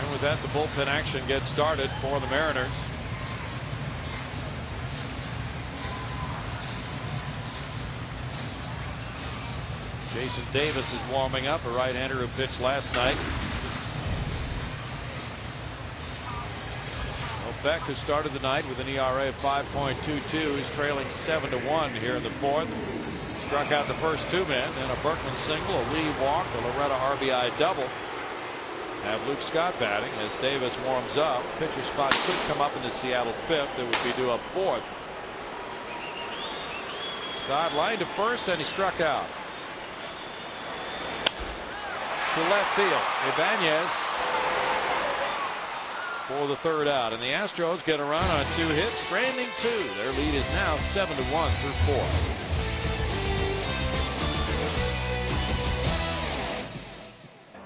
And with that, the bullpen action gets started for the Mariners. Jason Davis is warming up, a right-hander who pitched last night. Well, Beck, who started the night with an ERA of 5.22, is trailing 7-1 here in the fourth. Struck out the first 2 men, then a Berkman single, a Lee walk, a Loretta RBI double. Have Luke Scott batting as Davis warms up. Pitcher spot could come up in the Seattle fifth. It would be due up fourth. Scott lined to first and he struck out. To left field, Ibanez for the third out, and the Astros get a run on 2 hits, stranding 2. Their lead is now 7-1 through 4.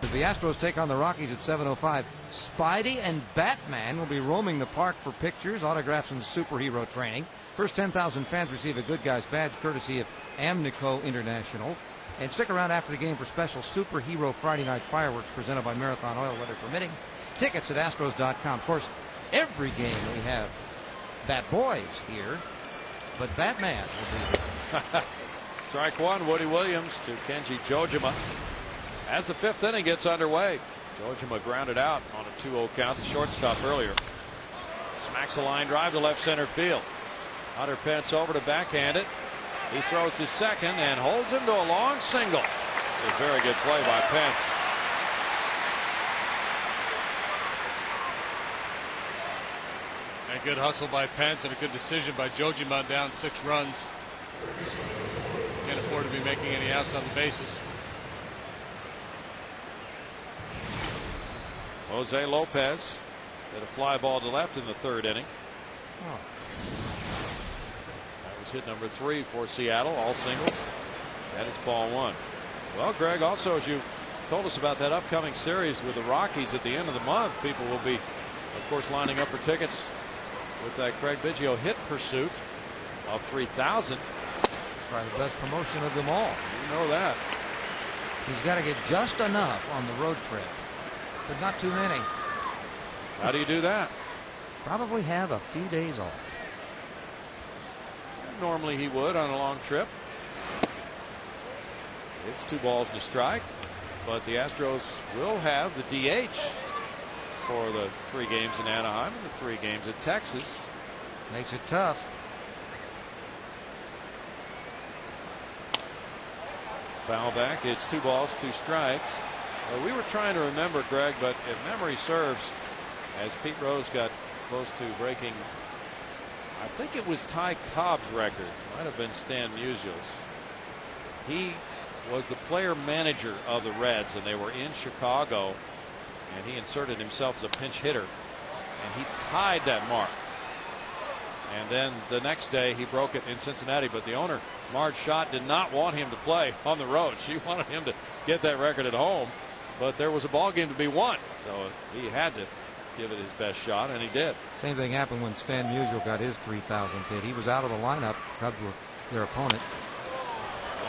As the Astros take on the Rockies at 7:05, Spidey and Batman will be roaming the park for pictures, autographs, and superhero training. First 10,000 fans receive a Good Guys badge courtesy of Amnico International. And stick around after the game for special Superhero Friday Night Fireworks presented by Marathon Oil, weather permitting. Tickets at Astros.com. Of course, every game we have Bat Boys here, but Batman will be here. Strike one, Woody Williams to Kenji Jojima. As the fifth inning gets underway, Jojima grounded out on a 2-0 count, the shortstop earlier. Smacks a line drive to left center field. Hunter Pence over to backhand it. He throws to second and holds him to a long single. A very good play by Pence. A good hustle by Pence and a good decision by Jojima down 6 runs. Can't afford to be making any outs on the bases. Jose Lopez hit a fly ball to left in the 3rd inning. Oh. That was hit number 3 for Seattle, all singles. And it's ball 1. Well, Greg, also as you told us about that upcoming series with the Rockies at the end of the month, people will be, of course, lining up for tickets with that Craig Biggio hit pursuit of 3,000. Probably the best promotion of them all. You know that. He's got to get just enough on the road trip, but not too many. How do you do that? Probably have a few days off. Normally he would on a long trip. It's 2 balls and a strike, but the Astros will have the DH for the 3 games in Anaheim and the 3 games at Texas. Makes it tough. Foul back. It's 2 balls, 2 strikes. We were trying to remember, Greg, but if memory serves, as Pete Rose got close to breaking, I think it was Ty Cobb's record. Might have been Stan Musial's. He was the player manager of the Reds, and they were in Chicago, and he inserted himself as a pinch hitter, and he tied that mark. And then the next day he broke it in Cincinnati, but the owner, Marge Schott, did not want him to play on the road. She wanted him to get that record at home, but there was a ball game to be won, so he had to give it his best shot, and he did. Same thing happened when Stan Musial got his 3,000th hit. He was out of the lineup. Cubs were their opponent.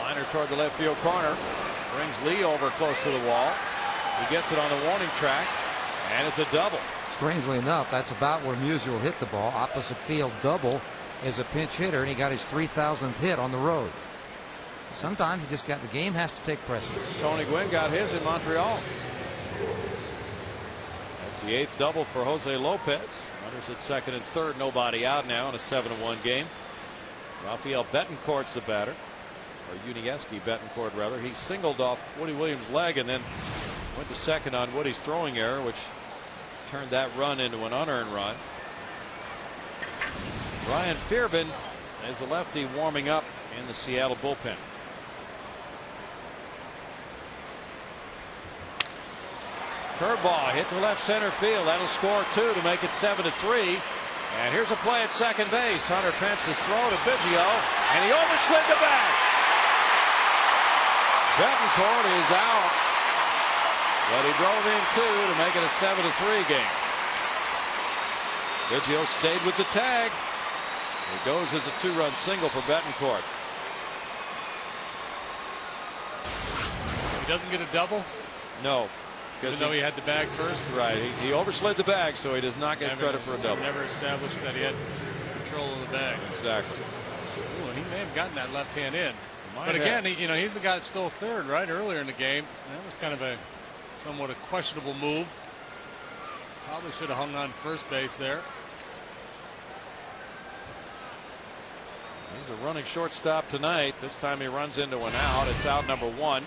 Liner toward the left field corner, brings Lee over close to the wall. He gets it on the warning track, and it's a double. Strangely enough, that's about where Musial hit the ball. Opposite field double as a pinch hitter, and he got his 3,000th hit on the road. Sometimes you just got, the game has to take precedence. Tony Gwynn got his in Montreal. That's the 8th double for Jose Lopez. Runners at 2nd and 3rd, nobody out now in a 7-1 game. Rafael Betancourt's the batter, or Yuniesky Betancourt rather. He singled off Woody Williams' leg and then went to second on Woody's throwing error, which turned that run into an unearned run. Ryan Fearbin is a lefty warming up in the Seattle bullpen. Curveball hit to left center field. That'll score 2 to make it 7-3. And here's a play at second base. Hunter Pence's throw to Biggio, and he overslid the bag. Betancourt is out, but he drove in 2 to make it a 7-3 game. Biggio stayed with the tag. It goes as a 2-run single for Betancourt. He doesn't get a double? No. Even though he had the bag first? Right. He overslid the bag, so he does not get credit for a double. Never established that he had control of the bag. Exactly. Ooh, he may have gotten that left hand in. But again, he's the guy that stole 3rd right earlier in the game. That was kind of a somewhat a questionable move. Probably should have hung on first base there. He's a running shortstop tonight. This time he runs into an out. It's out number 1.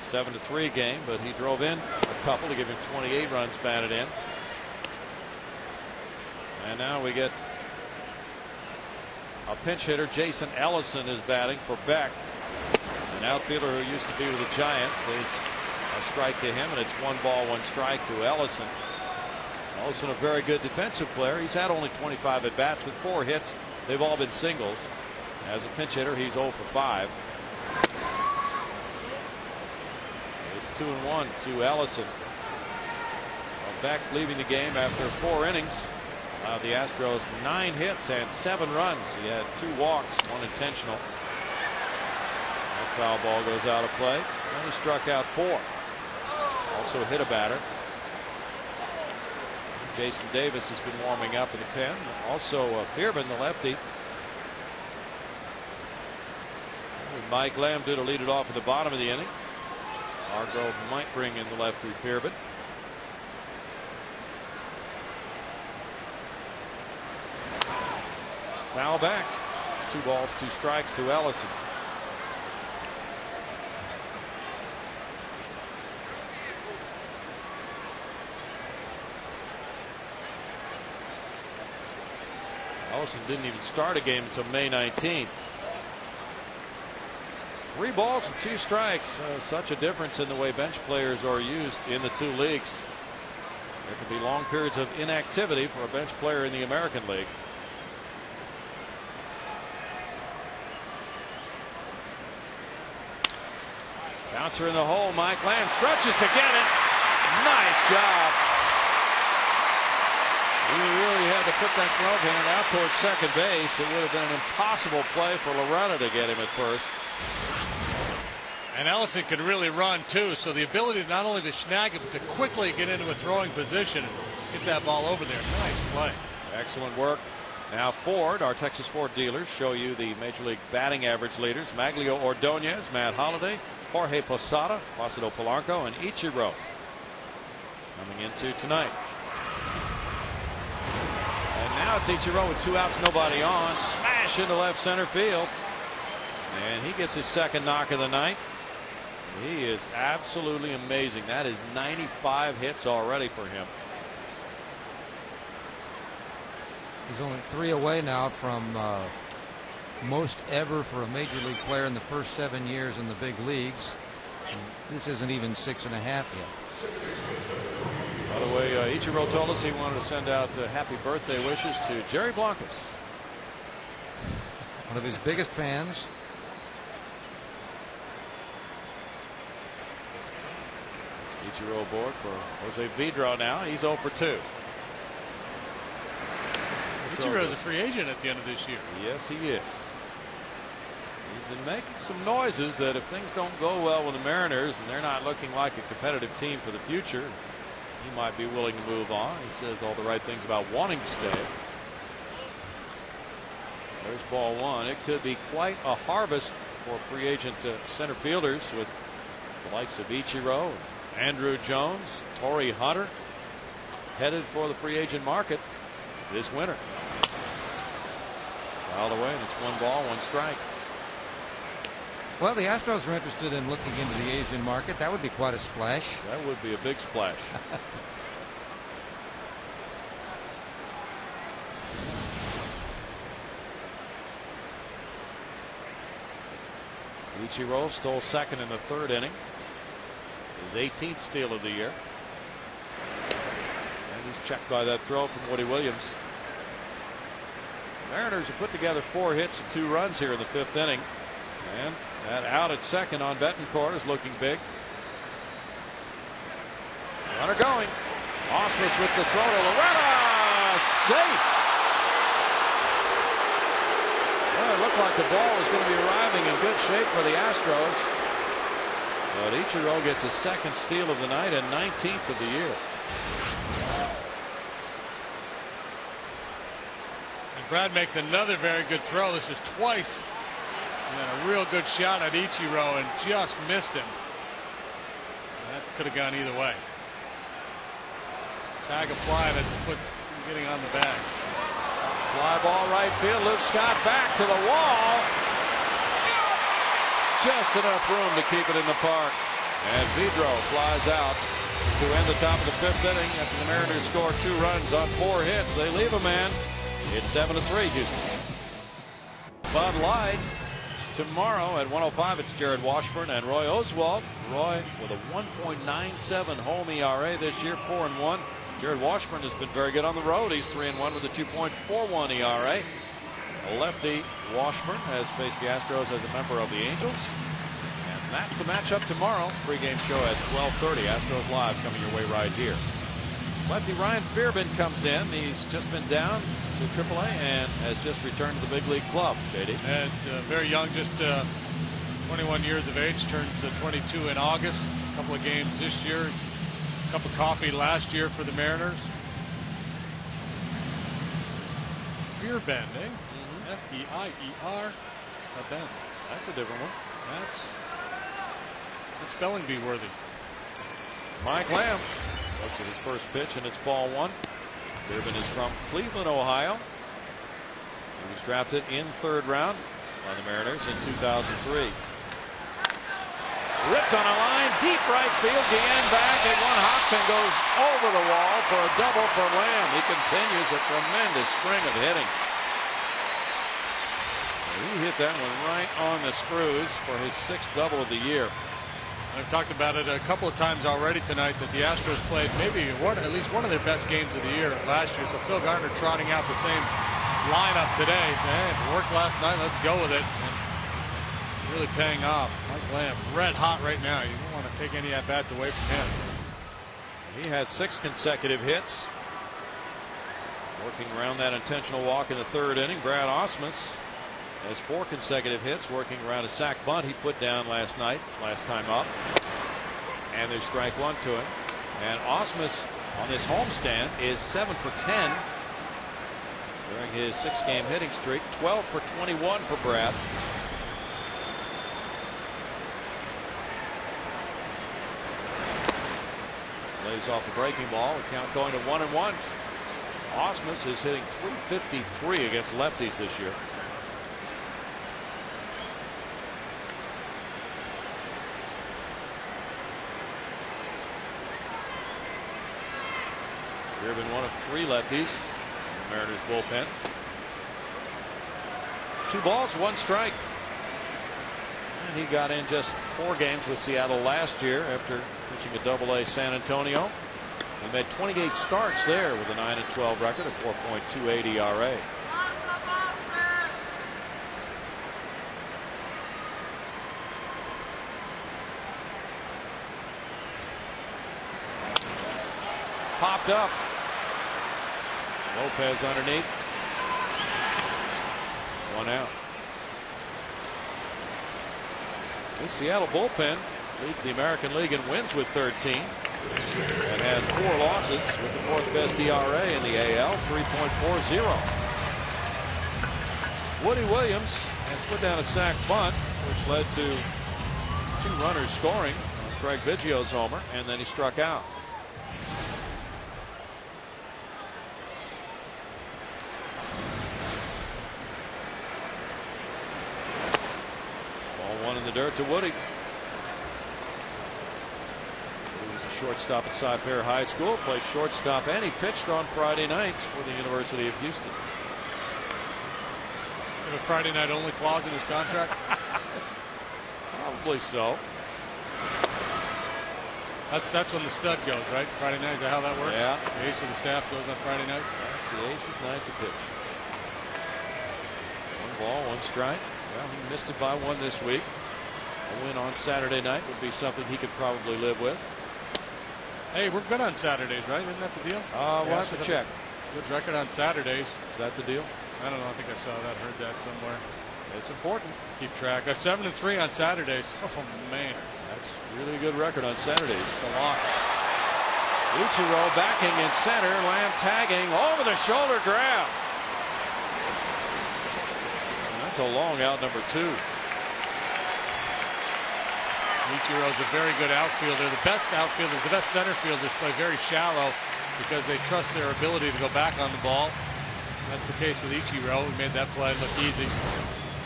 7-3 game, but he drove in a couple to give him 28 runs batted in. And now we get a pinch hitter. Jason Ellison is batting for Beck, an outfielder who used to be with the Giants. There's a strike to him, and it's 1 ball, 1 strike to Ellison. Ellison, a very good defensive player. He's had only 25 at bats with 4 hits. They've all been singles. As a pinch hitter, he's 0 for 5. It's 2-1 to Ellison. Beck leaving the game after 4 innings. The Astros 9 hits and 7 runs. He had 2 walks, 1 intentional. That foul ball goes out of play. And he struck out 4. Also hit a batter. Jason Davis has been warming up in the pen. Also Fearbin, the lefty. Mike Lamb did lead it off at the bottom of the inning. Hargrove might bring in the lefty Fearbin. Foul back. 2 balls, 2 strikes to Ellison. Ellison didn't even start a game until May 19th. 3 balls and 2 strikes. Such a difference in the way bench players are used in the 2 leagues. There can be long periods of inactivity for a bench player in the American League. Bouncer in the hole. Mike Lamb stretches to get it. Nice job. He really had to put that glove hand out towards second base. It would have been an impossible play for Loretta to get him at first. And Ellison can really run too, so the ability not only to snag it, but to quickly get into a throwing position and get that ball over there. Nice play. Excellent work. Now Ford, our Texas Ford dealers, show you the Major League batting average leaders. Maglio Ordonez, Matt Holliday, Jorge Posada, Placido Polanco, and Ichiro coming into tonight. And now it's Ichiro with 2 outs, nobody on. Smash into left center field. And he gets his second knock of the night. He is absolutely amazing. That is 95 hits already for him. He's only 3 away now from most ever for a major league player in the first 7 years in the big leagues. And this isn't even 6.5 yet. By the way, Ichiro told us he wanted to send out happy birthday wishes to Jerry Blancas, one of his biggest fans. Ichiro aboard for Jose Vidro now. He's 0 for 2. Ichiro is a free agent at the end of this year. Yes, he is. He's been making some noises that if things don't go well with the Mariners and they're not looking like a competitive team for the future, he might be willing to move on. He says all the right things about wanting to stay. There's ball 1. It could be quite a harvest for free agent center fielders with the likes of Ichiro, Andrew Jones, Torrey Hunter headed for the free agent market this winter. Fouled away, and it's 1 ball, 1 strike. Well, the Astros are interested in looking into the Asian market. That would be quite a splash. That would be a big splash. Ichiro stole second in the 3rd inning. His 18th steal of the year. And he's checked by that throw from Woody Williams. The Mariners have put together 4 hits and 2 runs here in the 5th inning. And that out at second on Betancourt is looking big. Runner going. Osmus with the throw to Loretta. Safe. Well, it looked like the ball was going to be arriving in good shape for the Astros. But Ichiro gets his 2nd steal of the night and 19th of the year. And Brad makes another very good throw. This is twice. And then a real good shot at Ichiro and just missed him. That could have gone either way. Tag applied as the foot's getting on the bag. Fly ball right field. Luke Scott back to the wall. Just enough room to keep it in the park. And Vidro flies out to end the top of the 5th inning after the Mariners score 2 runs on 4 hits. They leave a man. It's 7-3 Houston. Bud Light tomorrow at 1:05. It's Jared Washburn and Roy Oswalt. Roy with a 1.97 home ERA this year, 4-1. Jared Washburn has been very good on the road. He's 3-1 with a 2.41 ERA. Lefty Washburn has faced the Astros as a member of the Angels. And that's the matchup tomorrow. Pre-game show at 12:30. Astros Live coming your way right here. Lefty Ryan Fearbin comes in. He's just been down to AAA and has just returned to the big league club. JD. And very young, just 21 years of age, turns 22 in August. A couple of games this year. A cup of coffee last year for the Mariners. Fearbin, eh? F-E-I-E-R. Ben. That's a different one. That's spelling bee worthy. Mike Lamb looks at his first pitch, and it's ball 1. Fearbin is from Cleveland, Ohio. He was drafted in 3rd round by the Mariners in 2003. Ripped on a line, deep right field. Guillen back, and one hops and goes over the wall for a double for Lamb. He continues a tremendous string of hitting. He hit that one right on the screws for his 6th double of the year. I've talked about it a couple of times already tonight that the Astros played maybe at least one of their best games of the year last year. So Phil Garner trotting out the same lineup today. Saying, hey, it worked last night, let's go with it. And really paying off. Mike Lamb, red hot right now. You don't want to take any at-bats away from him. He had 6 consecutive hits. Working around that intentional walk in the 3rd inning. Brad Ausmus has 4 consecutive hits, working around a sac bunt he put down last time up. And there's strike 1 to him. And Ausmus on this homestand is 7 for 10 during his 6-game hitting streak. 12 for 21 for Brad. Lays off a breaking ball. The count going to 1-1. Ausmus is hitting .353 against lefties this year. Here been one of 3 lefties in the Mariners bullpen. 2 balls, 1 strike. And he got in just 4 games with Seattle last year after pitching a Double-A San Antonio. He made 28 starts there with a 9-12 record, a 4.28 ERA. Popped up. Lopez underneath. 1 out. This Seattle bullpen leads the American League in wins with 13 and has 4 losses with the 4th best ERA in the AL, 3.40. Woody Williams has put down a sac bunt, which led to 2 runners scoring on Craig Biggio's homer, and then he struck out. Ball 1 in the dirt to Woody. Shortstop at Cy Fair High School, played shortstop, and he pitched on Friday nights for the University of Houston. A Friday night only clause in his contract? Probably so. That's when the stud goes, right? Friday night, is that how that works? Yeah. The ace of the staff goes on Friday night? That's the ace's night to pitch. 1 ball, 1 strike. Well, he missed it by 1 this week. A win on Saturday night would be something he could probably live with. Hey, we're good on Saturdays, right? Isn't that the deal? We'll have to check. Good record on Saturdays. Is that the deal? I don't know. I think I saw that, heard that somewhere. It's important. Keep track. 7-3 on Saturdays. Oh, man. That's really a good record on Saturdays. It's a lot. Ichiro backing in center. Lamb tagging over the shoulder grab. And that's a long out, number 2. Ichiro's a very good outfielder. The best outfielders, the best center fielders play very shallow because they trust their ability to go back on the ball. That's the case with Ichiro. He made that play look easy.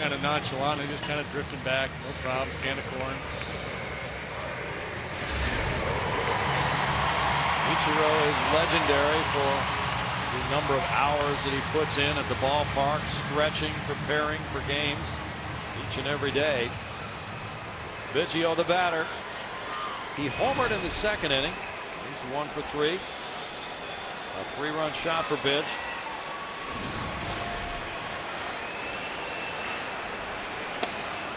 Kind of nonchalant. He just kind of drifting back. No problem. Can of corn. Ichiro is legendary for the number of hours that he puts in at the ballpark, stretching, preparing for games each and every day. Biggio, the batter. He homered in the 2nd inning. He's 1 for 3. A 3-run shot for Bidge.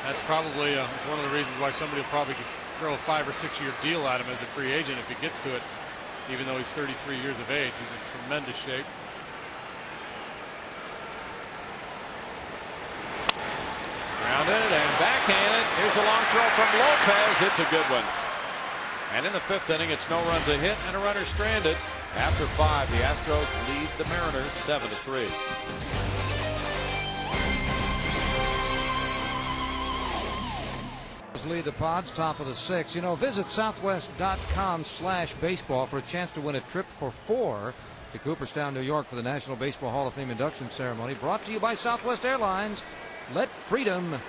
That's probably it's one of the reasons why somebody will probably throw a 5 or 6 year deal at him as a free agent if he gets to it, even though he's 33 years of age. He's in tremendous shape. Grounded and backhanded. Here's a long throw from Lopez. It's a good one. And in the 5th inning, it's no runs, a hit, and a runner stranded. After 5, the Astros lead the Mariners 7-3. Lead the Pods, top of the 6th. You know, visit southwest.com/baseball for a chance to win a trip for 4 to Cooperstown, New York for the National Baseball Hall of Fame induction ceremony. Brought to you by Southwest Airlines. Let freedom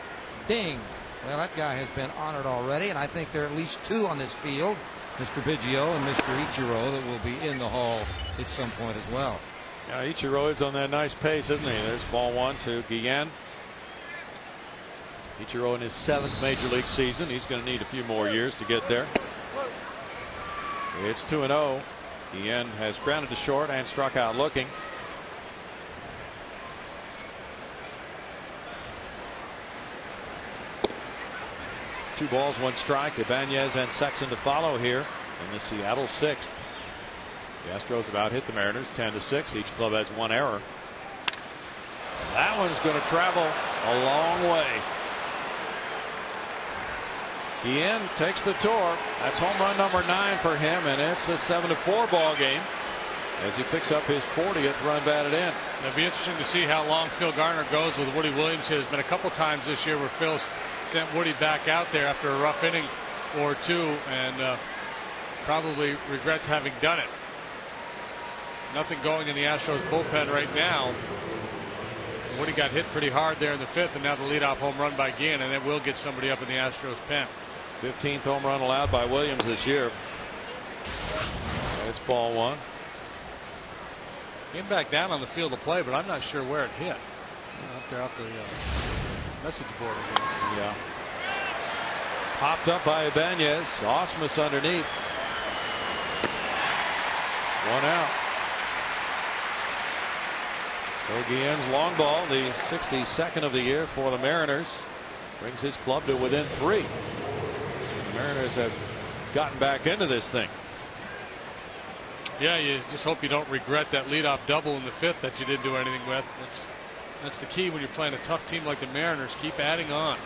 ding. Well, that guy has been honored already, and I think there are at least 2 on this field, Mr. Biggio and Mr. Ichiro, that will be in the Hall at some point as well. Yeah, Ichiro is on that nice pace, isn't he? There's ball 1 to Guillen. Ichiro in his 7th major league season. He's going to need a few more years to get there. It's 2-0. Guillen has grounded to short and struck out looking. Two balls, one strike. Ibanez and Sexton to follow here in the Seattle 6th. The Astros about hit the Mariners 10-6. Each club has one error. That one's going to travel a long way. Guillen takes the tour. That's home run number 9 for him, and it's a 7-4 ball game as he picks up his 40th run batted in. It'll be interesting to see how long Phil Garner goes with Woody Williams. There's been a couple times this year where Phil's sent Woody back out there after a rough inning or two, and probably regrets having done it. Nothing going in the Astros bullpen right now. Woody got hit pretty hard there in the 5th, and now the leadoff home run by Guillen, and then we'll get somebody up in the Astros pen. 15th home run allowed by Williams this year. It's ball 1. Came back down on the field of play, but I'm not sure where it hit. Up there off the message board. Yeah. Popped up by Ibanez. Osmus underneath. 1 out. So Guillen's long ball, the 62nd of the year for the Mariners, brings his club to within 3. The Mariners have gotten back into this thing. Yeah, you just hope you don't regret that leadoff double in the 5th that you didn't do anything with. That's the key when you're playing a tough team like the Mariners. Keep adding on.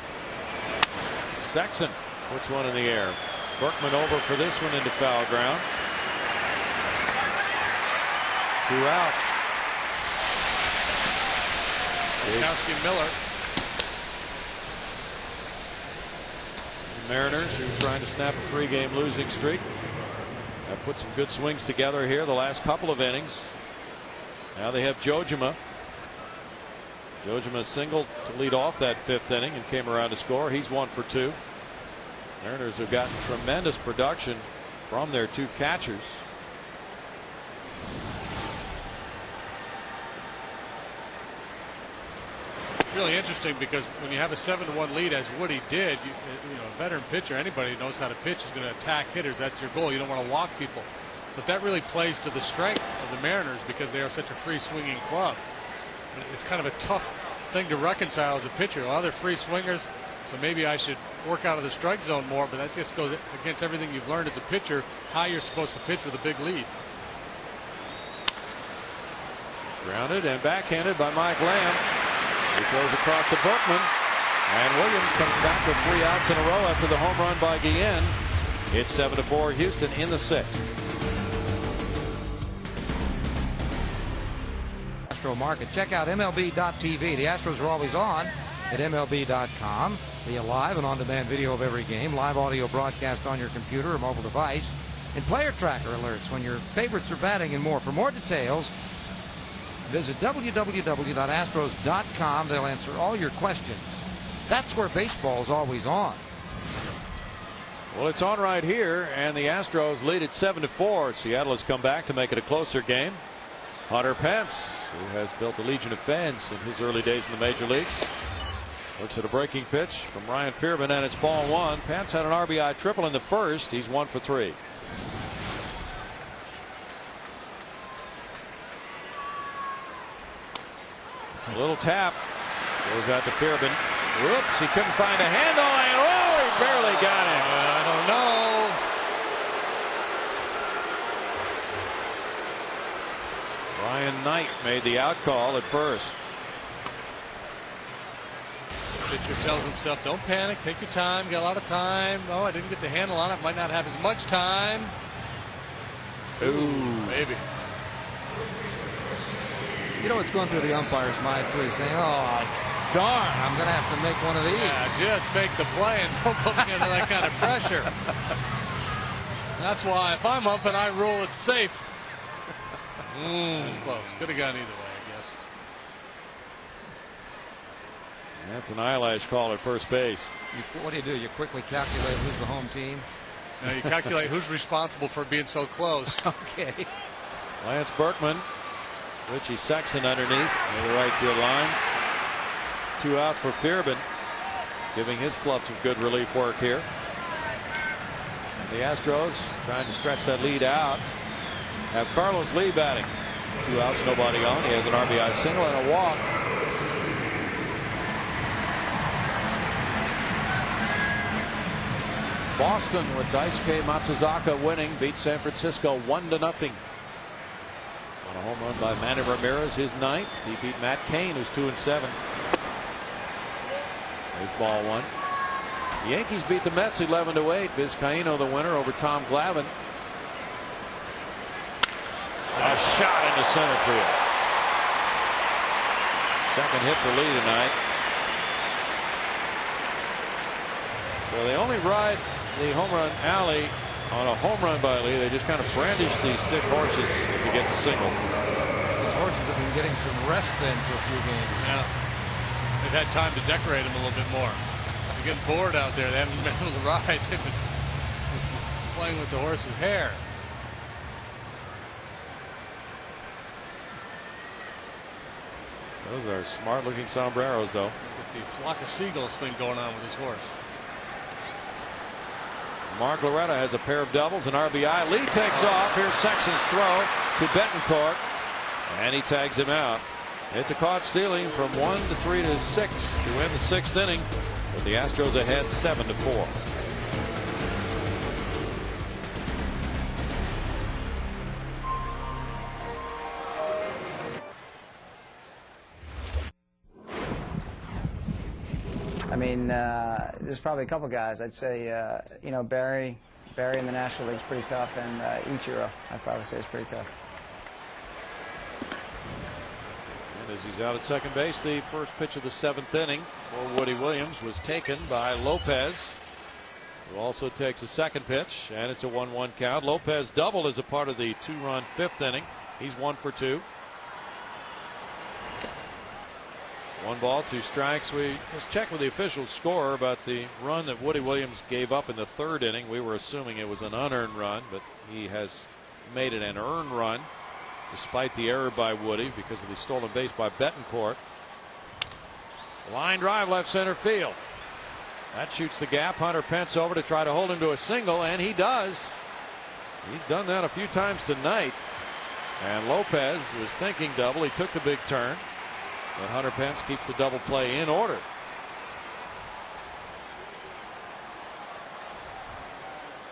Sexton puts one in the air. Berkman over for this one into foul ground. 2 outs. Kowski Miller. The Mariners are trying to snap a 3-game losing streak. Have put some good swings together here the last couple of innings. Now they have Jojima. Jojima singled to lead off that 5th inning and came around to score. He's 1 for 2. Mariners have gotten tremendous production from their 2 catchers. It's really interesting because when you have a 7-1 lead, as Woody did, you know, a veteran pitcher, anybody who knows how to pitch is going to attack hitters. That's your goal. You don't want to walk people. But that really plays to the strength of the Mariners because they are such a free swinging club. It's kind of a tough thing to reconcile as a pitcher. Well, they're free swingers, so maybe I should work out of the strike zone more, but that just goes against everything you've learned as a pitcher, how you're supposed to pitch with a big lead. Grounded and backhanded by Mike Lamb. He throws across to Berkman, and Williams comes back with 3 outs in a row after the home run by Guillen. It's 7-4 Houston in the 6th. Astro Market. Check out MLB.tv. The Astros are always on at MLB.com. The live and on-demand video of every game, live audio broadcast on your computer or mobile device, and player tracker alerts when your favorites are batting and more. For more details, visit www.astros.com. They'll answer all your questions. That's where baseball is always on. Well, it's on right here, and the Astros lead at 7-4. Seattle has come back to make it a closer game. Hunter Pence, who has built a legion of fans in his early days in the major leagues, looks at a breaking pitch from Ryan Fearman, and it's ball 1. Pence had an RBI triple in the 1st. He's 1 for 3. A little tap goes out to Fearman. Whoops, he couldn't find a handle, and oh, he barely got it. I don't know. Ryan Knight made the out call at first. Pitcher tells himself, don't panic, take your time, got a lot of time. Oh, I didn't get the handle on it, might not have as much time. Ooh, maybe. You know what's going through the umpire's mind, too? He's saying, oh, darn, I'm going to have to make one of these. Yeah, just make the play and don't put me under that kind of pressure. That's why if I'm up and I rule it safe. That's close. Could have gone either way, I guess. That's an eyelash call at first base. What do? You quickly calculate who's the home team? Now you calculate who's responsible for being so close. Okay. Lance Berkman. Richie Sexton underneath near the right field line. 2 out for Fearman. giving his club some good relief work here. And the Astros trying to stretch that lead out. Have Carlos Lee batting. 2 outs, nobody on. He has an RBI single and a walk. Boston with Daisuke Matsuzaka winning, beat San Francisco 1-0. On a home run by Manny Ramirez, his 9th. He beat Matt Cain, who's 2-7. There's ball 1. The Yankees beat the Mets 11-8. Vizcaíno the winner over Tom Glavine. A shot into center field. Second hit for Lee tonight. So they only ride the home run alley on a home run by Lee. They just kind of brandish these stick horses if he gets a single. These horses have been getting some rest then for a few games. Yeah. They've had time to decorate them a little bit more. They're getting bored out there. They haven't been able to ride. They've been playing with the horse's hair. Those are smart looking sombreros, though. With the flock of seagulls thing going on with his horse. Mark Loretta has a pair of doubles, an RBI. Lee takes off. Here's Sexton's throw to Betancourt, and he tags him out. It's a caught stealing from 1 to 3 to 6 to win the 6th inning, with the Astros ahead 7-4. I mean, there's probably a couple guys. I'd say, you know, Barry in the National League's pretty tough, and Ichiro, I'd probably say, is pretty tough. And as he's out at second base, the first pitch of the 7th inning for Woody Williams was taken by Lopez, who also takes a second pitch, and it's a 1-1 count. Lopez doubled as a part of the 2-run 5th inning. He's 1 for 2. 1 ball, 2 strikes. We just checked with the official score about the run that Woody Williams gave up in the 3rd inning. We were assuming it was an unearned run, but he has made it an earned run despite the error by Woody because of the stolen base by Betancourt. Line drive left center field. That shoots the gap. Hunter Pence over to try to hold him to a single, and he does. He's done that a few times tonight. And Lopez was thinking double. He took the big turn. But Hunter Pence keeps the double play in order.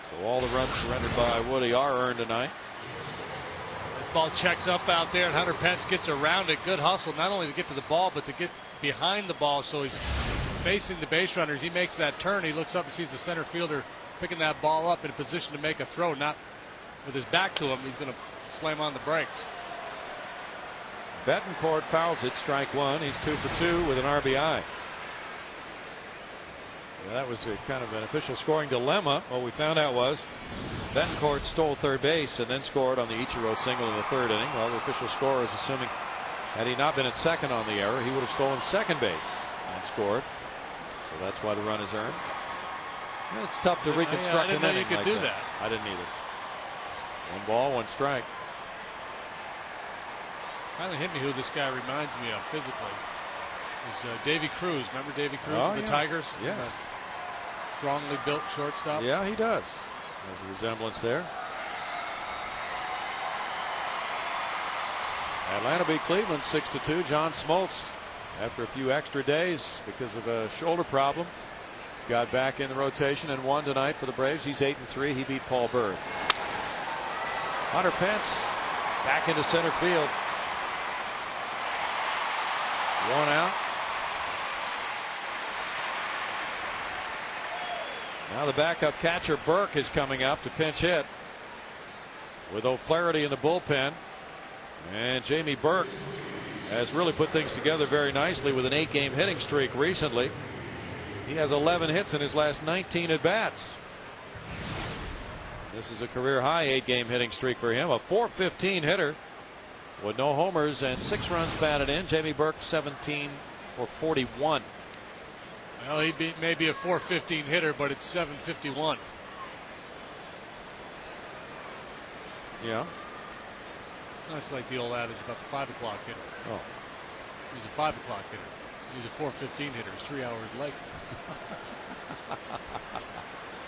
So all the runs surrendered by Woody are earned tonight. The ball checks up out there, and Hunter Pence gets around it. Good hustle, not only to get to the ball, but to get behind the ball so he's facing the base runners. He makes that turn. He looks up and sees the center fielder picking that ball up in a position to make a throw. Not with his back to him. He's going to slam on the brakes. Betancourt fouls it, strike 1. He's 2 for 2 with an RBI. Yeah, that was a kind of an official scoring dilemma. What we found out was Betancourt stole third base and then scored on the Ichiro single in the 3rd inning. Well, the official scorer is assuming had he not been at second on the error, he would have stolen second base and scored. So that's why the run is earned. Yeah, it's tough to reconstruct an inning you could like do that. I didn't either. 1 ball, 1 strike. Finally hit me who this guy reminds me of physically. Is Davy Cruz. Remember Davy Cruz of of the Tigers? Yes. Strongly built shortstop. Yeah, he does. There's a resemblance there. Atlanta beat Cleveland 6-2. John Smoltz, after a few extra days because of a shoulder problem, got back in the rotation and won tonight for the Braves. He's 8-3. He beat Paul Bird. Hunter Pence back into center field. 1 out. Now the backup catcher Burke is coming up to pinch hit with O'Flaherty in the bullpen. And Jamie Burke has really put things together very nicely with an 8-game hitting streak recently. He has 11 hits in his last 19 at bats. This is a career high 8-game hitting streak for him. A .415 hitter with no homers and 6 runs batted in. Jamie Burke 17 for 41. Well, he may be a .415 hitter, but it's .751. Yeah. That's like the old adage about the 5 o'clock hitter. Oh. He's a 5 o'clock hitter. He's a 4:15 hitter. He's 3 hours late.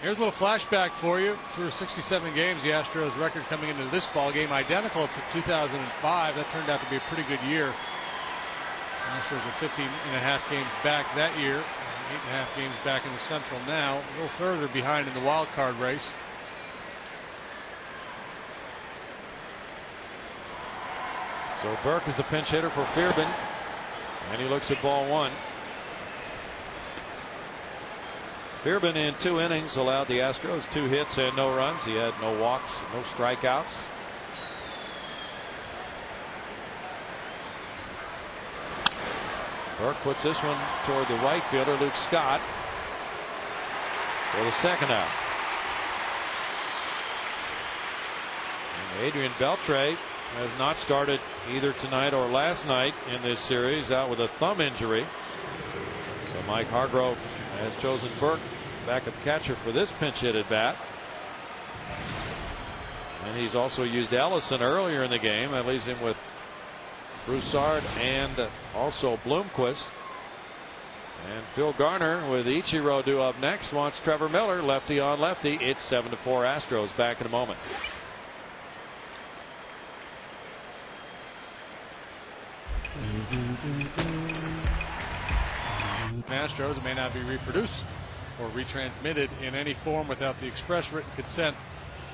Here's a little flashback for you. Through 67 games, the Astros record coming into this ball game identical to 2005. That turned out to be a pretty good year. The Astros are 15.5 games back that year. 8.5 games back in the Central now. A little further behind in the wild card race. So Burke is the pinch hitter for Fearbin. And he looks at ball one. Fearbin in 2 innings allowed the Astros 2 hits and no runs. He had no walks, no strikeouts. Burke puts this one toward the right fielder, Luke Scott, for the second out. And Adrian Beltre has not started either tonight or last night in this series, out with a thumb injury. So Mike Hargrove has chosen Burke, backup catcher, for this pinch hit at bat. And he's also used Ellison earlier in the game. That leaves him with Broussard and also Bloomquist. And Phil Garner with Ichiro due up next wants Trevor Miller, lefty on lefty. It's 7-4 Astros. Back in a moment. Astros may not be reproduced or retransmitted in any form without the express written consent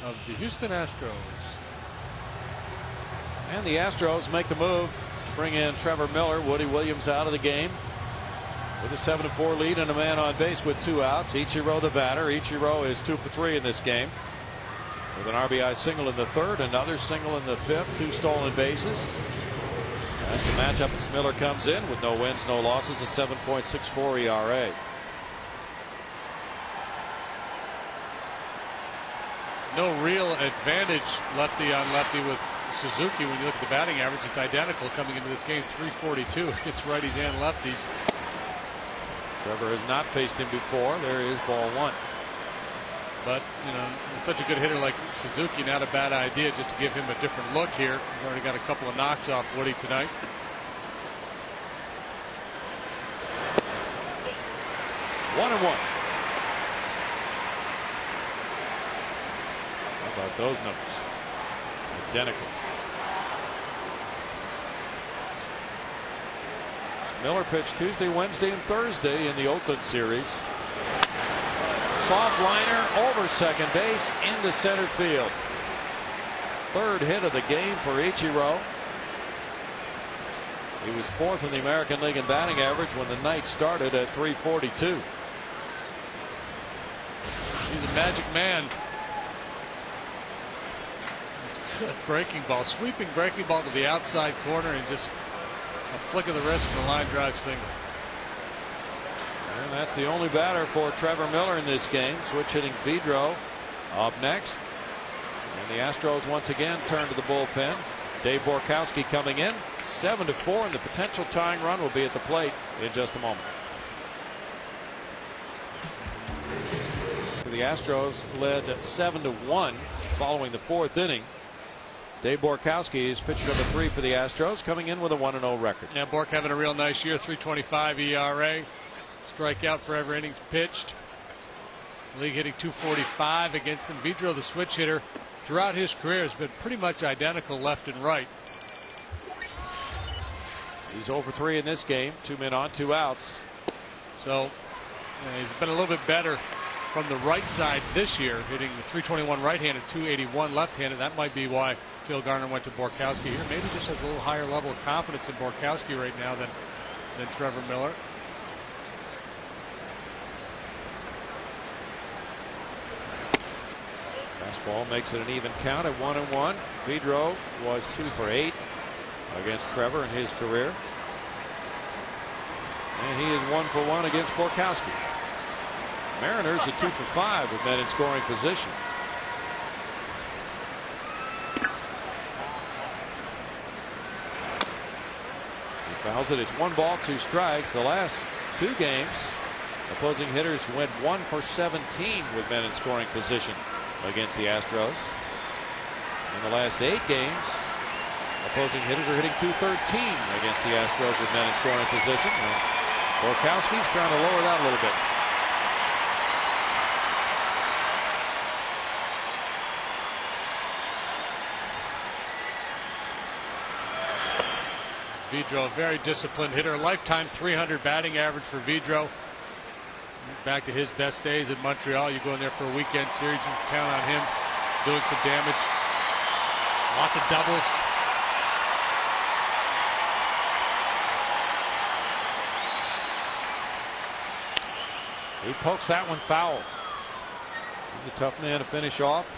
of the Houston Astros. And the Astros make the move to bring in Trevor Miller. Woody Williams out of the game with a 7-4 lead and a man on base with 2 outs. Ichiro the batter. Ichiro is 2 for 3 in this game with an RBI single in the 3rd, another single in the 5th, 2 stolen bases. That's the matchup as Miller comes in with no wins, no losses, a 7.64 ERA. No real advantage lefty on lefty with Suzuki. When you look at the batting average, it's identical coming into this game, 342 against righties and lefties. Trevor has not faced him before. There is ball one. But, you know, with such a good hitter like Suzuki, not a bad idea just to give him a different look here. He's already got a couple of knocks off Woody tonight. One and one. How about those numbers? Identical. Miller pitched Tuesday, Wednesday, and Thursday in the Oakland series. Soft liner over second base into center field. 3rd hit of the game for Ichiro. He was 4th in the American League in batting average when the night started at 342. He's a magic man. Good breaking ball, sweeping breaking ball to the outside corner, and just a flick of the wrist and a line drive single. And that's the only batter for Trevor Miller in this game. Switch hitting Vidro up next. And the Astros once again turn to the bullpen. Dave Borkowski coming in. 7-4, and the potential tying run will be at the plate in just a moment. The Astros led 7-1 following the 4th inning. Dave Borkowski is pitcher number 3 for the Astros, coming in with a 1-0 record. Yeah, Bork having a real nice year, 3.25 ERA. Strikeout for every innings pitched. League hitting 245 against him. Vidro, the switch hitter, throughout his career has been pretty much identical left and right. He's 0 for 3 in this game. 2 men on, 2 outs. So he's been a little bit better from the right side this year, hitting the 321 right-handed, 281 left-handed. That might be why Phil Garner went to Borkowski here. Maybe just has a little higher level of confidence in Borkowski right now than Trevor Miller. Fastball makes it an even count at 1-1. Vidro was 2 for 8 against Trevor in his career. And he is 1 for 1 against Borkowski. Mariners are 2 for 5 with men in scoring position. He fouls it. It's 1 ball, 2 strikes. The last 2 games, opposing hitters went 1 for 17 with men in scoring position against the Astros. In the last 8 games, opposing hitters are hitting 213 against the Astros with men in scoring position. And Borkowski's trying to lower that a little bit. Vidro, a very disciplined hitter, lifetime 300 batting average for Vidro. Back to his best days in Montreal. You go in there for a weekend series, you can count on him doing some damage. Lots of doubles. He pokes that one foul. He's a tough man to finish off.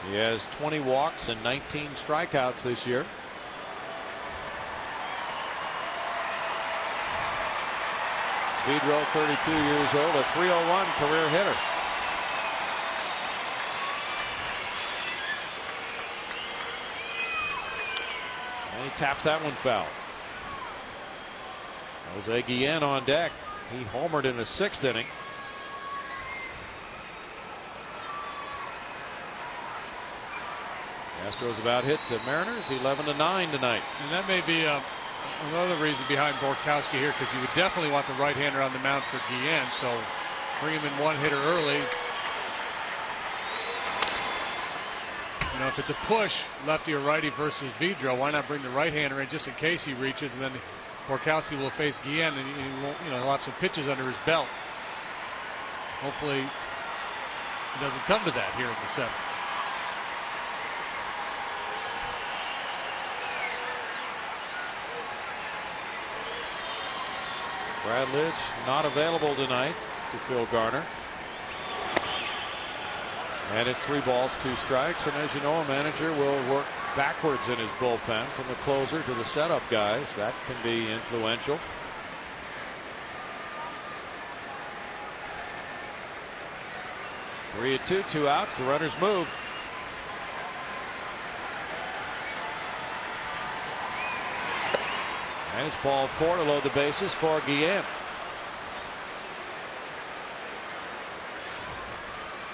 He has 20 walks and 19 strikeouts this year. Vidro, 32 years old, a .301 career hitter. And he taps that one foul. Jose Guillen on deck. He homered in the 6th inning. Astros about hit the Mariners 11-9 tonight. And that may be another reason behind Borkowski here, because you would definitely want the right-hander on the mound for Guillen, so bring him in one hitter early. You know, if it's a push, lefty or righty versus Vidro, why not bring the right-hander in just in case he reaches, and then Borkowski will face Guillen, and he won't, you know, he'll have some pitches under his belt. Hopefully, it doesn't come to that here in the 7th. Brad Lidge not available tonight to Phil Garner. And it's 3 balls, 2 strikes. And as you know, a manager will work backwards in his bullpen from the closer to the setup guys. That can be influential. Three and 2 outs. The runners move. And it's ball 4 to load the bases for Guillen.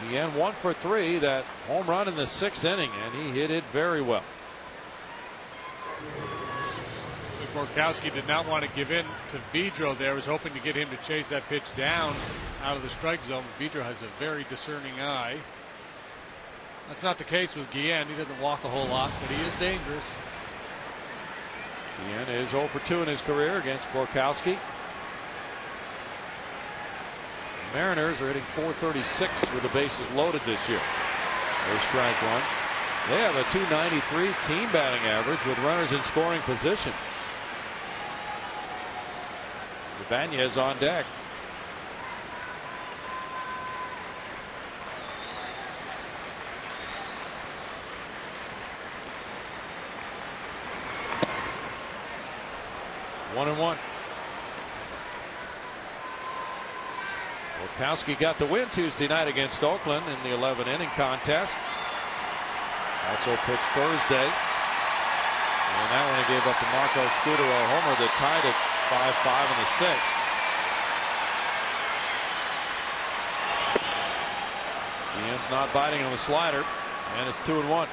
Guillen 1 for 3. That home run in the 6th inning, and he hit it very well. Borkowski did not want to give in to Vidro there. Was hoping to get him to chase that pitch down out of the strike zone. Vidro has a very discerning eye. That's not the case with Guillen. He doesn't walk a whole lot, but he is dangerous. Guillen is 0 for 2 in his career against Borkowski. The Mariners are hitting .436 with the bases loaded this year. There's strike one. They have a .293 team batting average with runners in scoring position. Ibanez on deck. One and 1. Borkowski got the win Tuesday night against Oakland in the 11th inning contest. Also pitched Thursday. And that one he gave up to Marco Scudero homer that tied it 5-5 in the 6th. Guillen's not biting on the slider, and it's 2 and 1.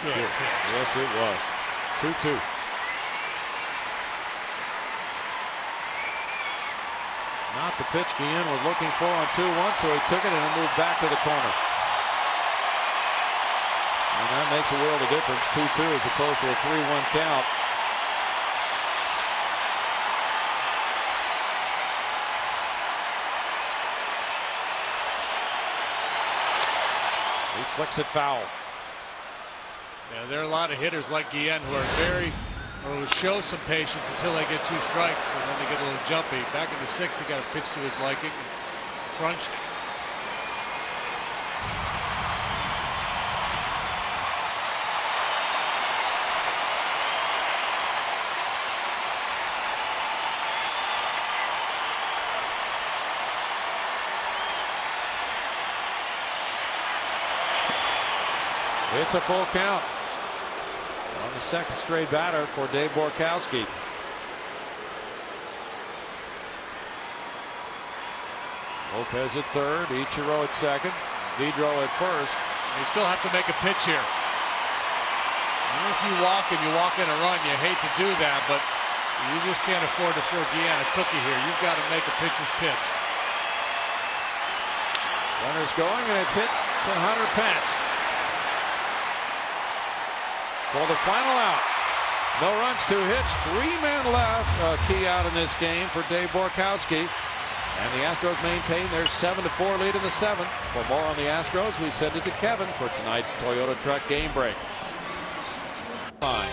Yes, it was. 2-2. Not the pitch Guillen was looking for on 2-1, so he took it and then moved back to the corner. And that makes a world of difference. 2-2 as opposed to a 3-1 count. He flicks it foul. Yeah, there are a lot of hitters like Guillen who will show some patience until they get 2 strikes, and then they get a little jumpy. Back in the 6th, he got a pitch to his liking and crunched it. It's a full count. On the second straight batter for Dave Borkowski. Lopez at third, Ichiro at second, Vidro at first. They still have to make a pitch here. Even if you walk and you walk in a run, you hate to do that, but you just can't afford to throw Guillen a cookie here. You've got to make a pitcher's pitch. Runner's going, and it's hit to Hunter Pence. For the final out. No runs, 2 hits, 3 men left. A key out in this game for Dave Borkowski. And the Astros maintain their 7-4 lead in the 7th. For more on the Astros, we send it to Kevin for tonight's Toyota Truck Game Break. Fine.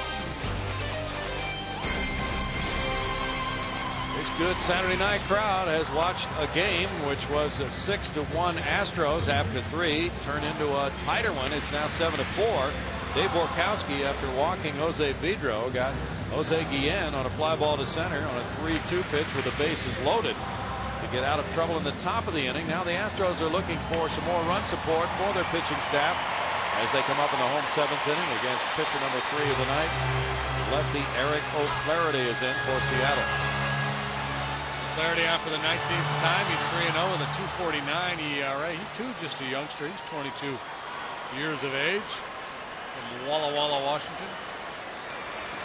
This good Saturday night crowd has watched a game which was a 6-1 Astros after 3 turned into a tighter one. It's now 7-4. Dave Borkowski, after walking Jose Vidro, got Jose Guillen on a fly ball to center on a 3-2 pitch with the bases loaded to get out of trouble in the top of the inning. Now the Astros are looking for some more run support for their pitching staff as they come up in the home 7th inning against pitcher number 3 of the night. Lefty Eric O'Flaherty is in for Seattle. O'Flaherty after the 19th time, he's 3-0 with a 2.49 ERA. He too just a youngster. He's 22 years of age. From Walla Walla, Washington.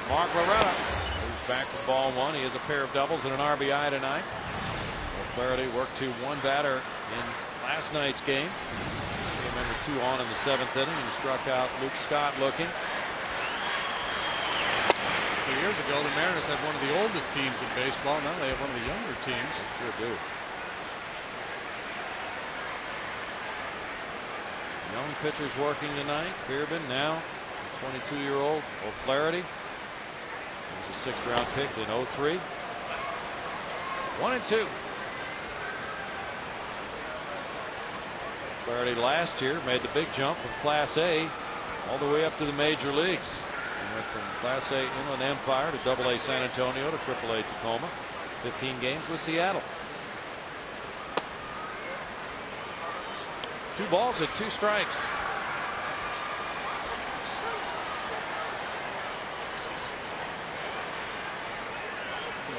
Mark Loretta moves back to ball 1. He has a pair of doubles and an RBI tonight. O'Flaherty worked to 1 batter in last night's game. Came in 2 on in the 7th inning and struck out Luke Scott looking. 2 years ago, the Mariners had one of the oldest teams in baseball. Now they have one of the younger teams. Sure do. Young pitchers working tonight. Fearbin now, 22-year-old O'Flaherty. He was a 6th-round pick in 03. 1-2. O'Flaherty last year made the big jump from Class A all the way up to the major leagues. He went from Class A Inland Empire to Double-A San Antonio to Triple-A Tacoma. 15 games with Seattle. 2 balls and 2 strikes.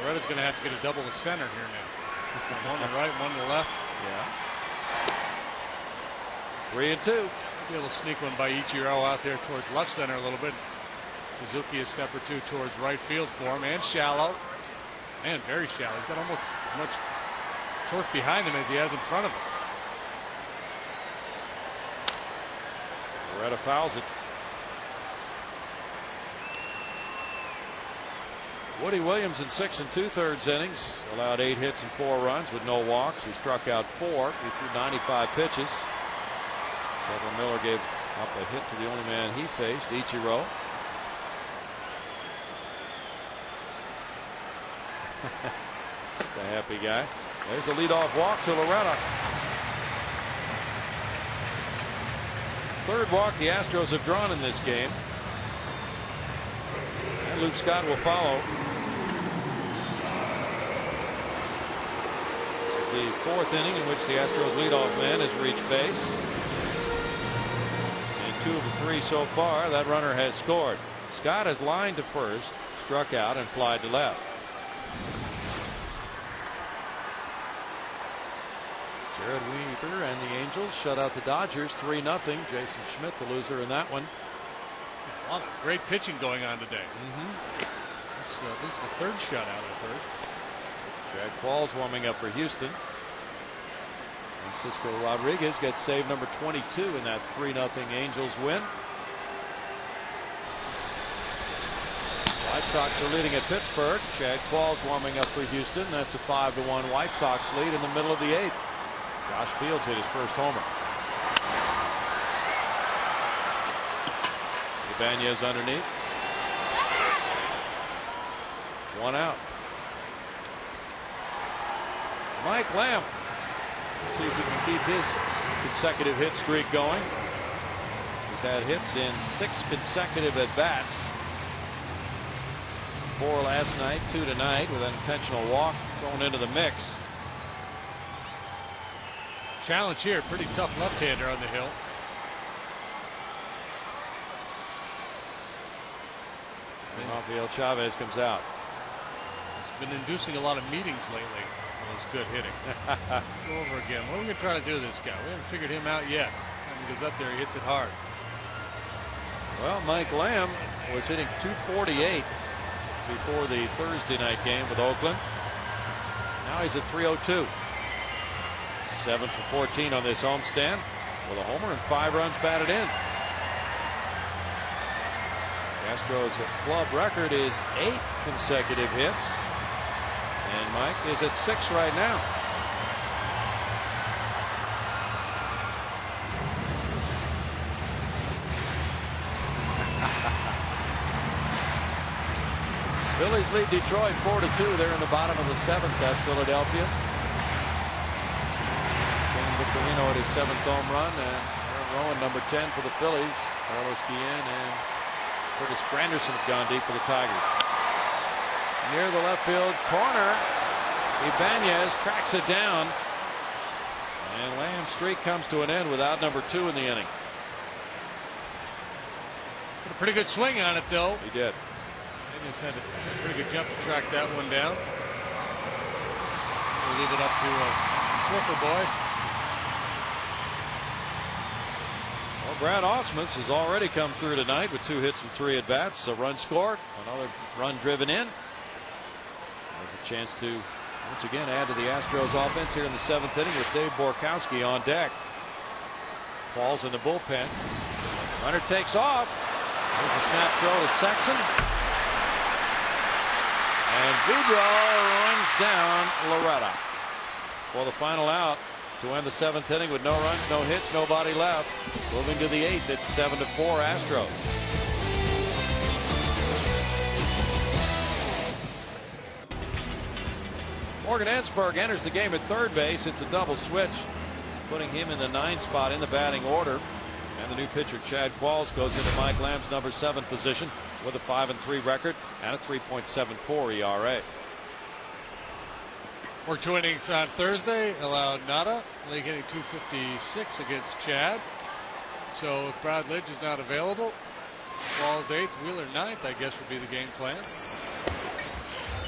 Loretta's going to have to get a double to center here now. One to right, one to left. Yeah. 3-2. Be able to sneak one by Ichiro out there towards left center a little bit. Suzuki a step or 2 towards right field for him, and shallow. And very shallow. He's got almost as much turf behind him as he has in front of him. Loretta fouls it. Woody Williams in 6 2/3 innings allowed 8 hits and 4 runs with no walks. He struck out 4. He threw 95 pitches. Trevor Miller gave up a hit to the only man he faced, Ichiro. That's a happy guy. There's a leadoff walk to Loretta. 3rd walk the Astros have drawn in this game. And Luke Scott will follow. This is the 4th inning in which the Astros leadoff man has reached base. In 2 of the 3 so far, that runner has scored. Scott has lined to first, struck out, and flied to left. Jared Weaver and the Angels shut out the Dodgers 3-0. Jason Schmidt the loser in that one. A lot of great pitching going on today. This is the 3rd shutout, I've heard. Chad Qualls warming up for Houston. Francisco Rodriguez gets save number 22 in that 3-0 Angels win. White Sox are leading at Pittsburgh. Chad Qualls warming up for Houston. That's a 5-1 White Sox lead in the middle of the 8th. Josh Fields hit his first homer. Ibanez underneath. 1 out. Mike Lamb. See if he can keep his consecutive hit streak going. He's had hits in 6 consecutive at bats. 4 last night, 2 tonight, with an intentional walk thrown into the mix. Challenge here, pretty tough left-hander on the hill. Rafael Chavez comes out. He's been inducing a lot of meetings lately. That's good hitting. Let's go over again. What are we going to try to do to this guy? We haven't figured him out yet. When he goes up there, he hits it hard. Well, Mike Lamb was hitting .248 before the Thursday night game with Oakland. Now he's at .302. 7 for 14 on this homestand with a homer and 5 runs batted in. The Astros' club record is 8 consecutive hits. And Mike is at 6 right now. Phillies lead Detroit 4-2. They're in the bottom of the 7th at Philadelphia. Shane Victorino at his 7th home run, and Aaron Rowan, number 10 for the Phillies. Carlos Guillen and Curtis Granderson have gone deep for the Tigers. Near the left field corner, Ibanez tracks it down, and Lamb's streak comes to an end without number 2 in the inning. Put a pretty good swing on it, though. He did. Ibanez had a pretty good jump to track that one down. We'll leave it up to Swiffer boy. Well, Brad Ausmus has already come through tonight with 2 hits and 3 at-bats. A run scored, another run driven in. Has a chance to once again add to the Astros offense here in the 7th inning with Dave Borkowski on deck. Falls in the bullpen. Runner takes off. There's a snap throw to Sexton. And Vidro runs down Loretta for the final out to end the 7th inning with no runs, no hits, nobody left. Moving to the 8th, it's 7-4 Astros. Morgan Ensberg enters the game at third base. It's a double switch, putting him in the 9th spot in the batting order. And the new pitcher, Chad Qualls, goes into Mike Lamb's number 7 position with a 5-3 record and a 3.74 ERA. Worked 2 innings on Thursday, allowed nada. League hitting .256 against Chad. So if Brad Lidge is not available, Qualls 8th, Wheeler 9th, I guess would be the game plan.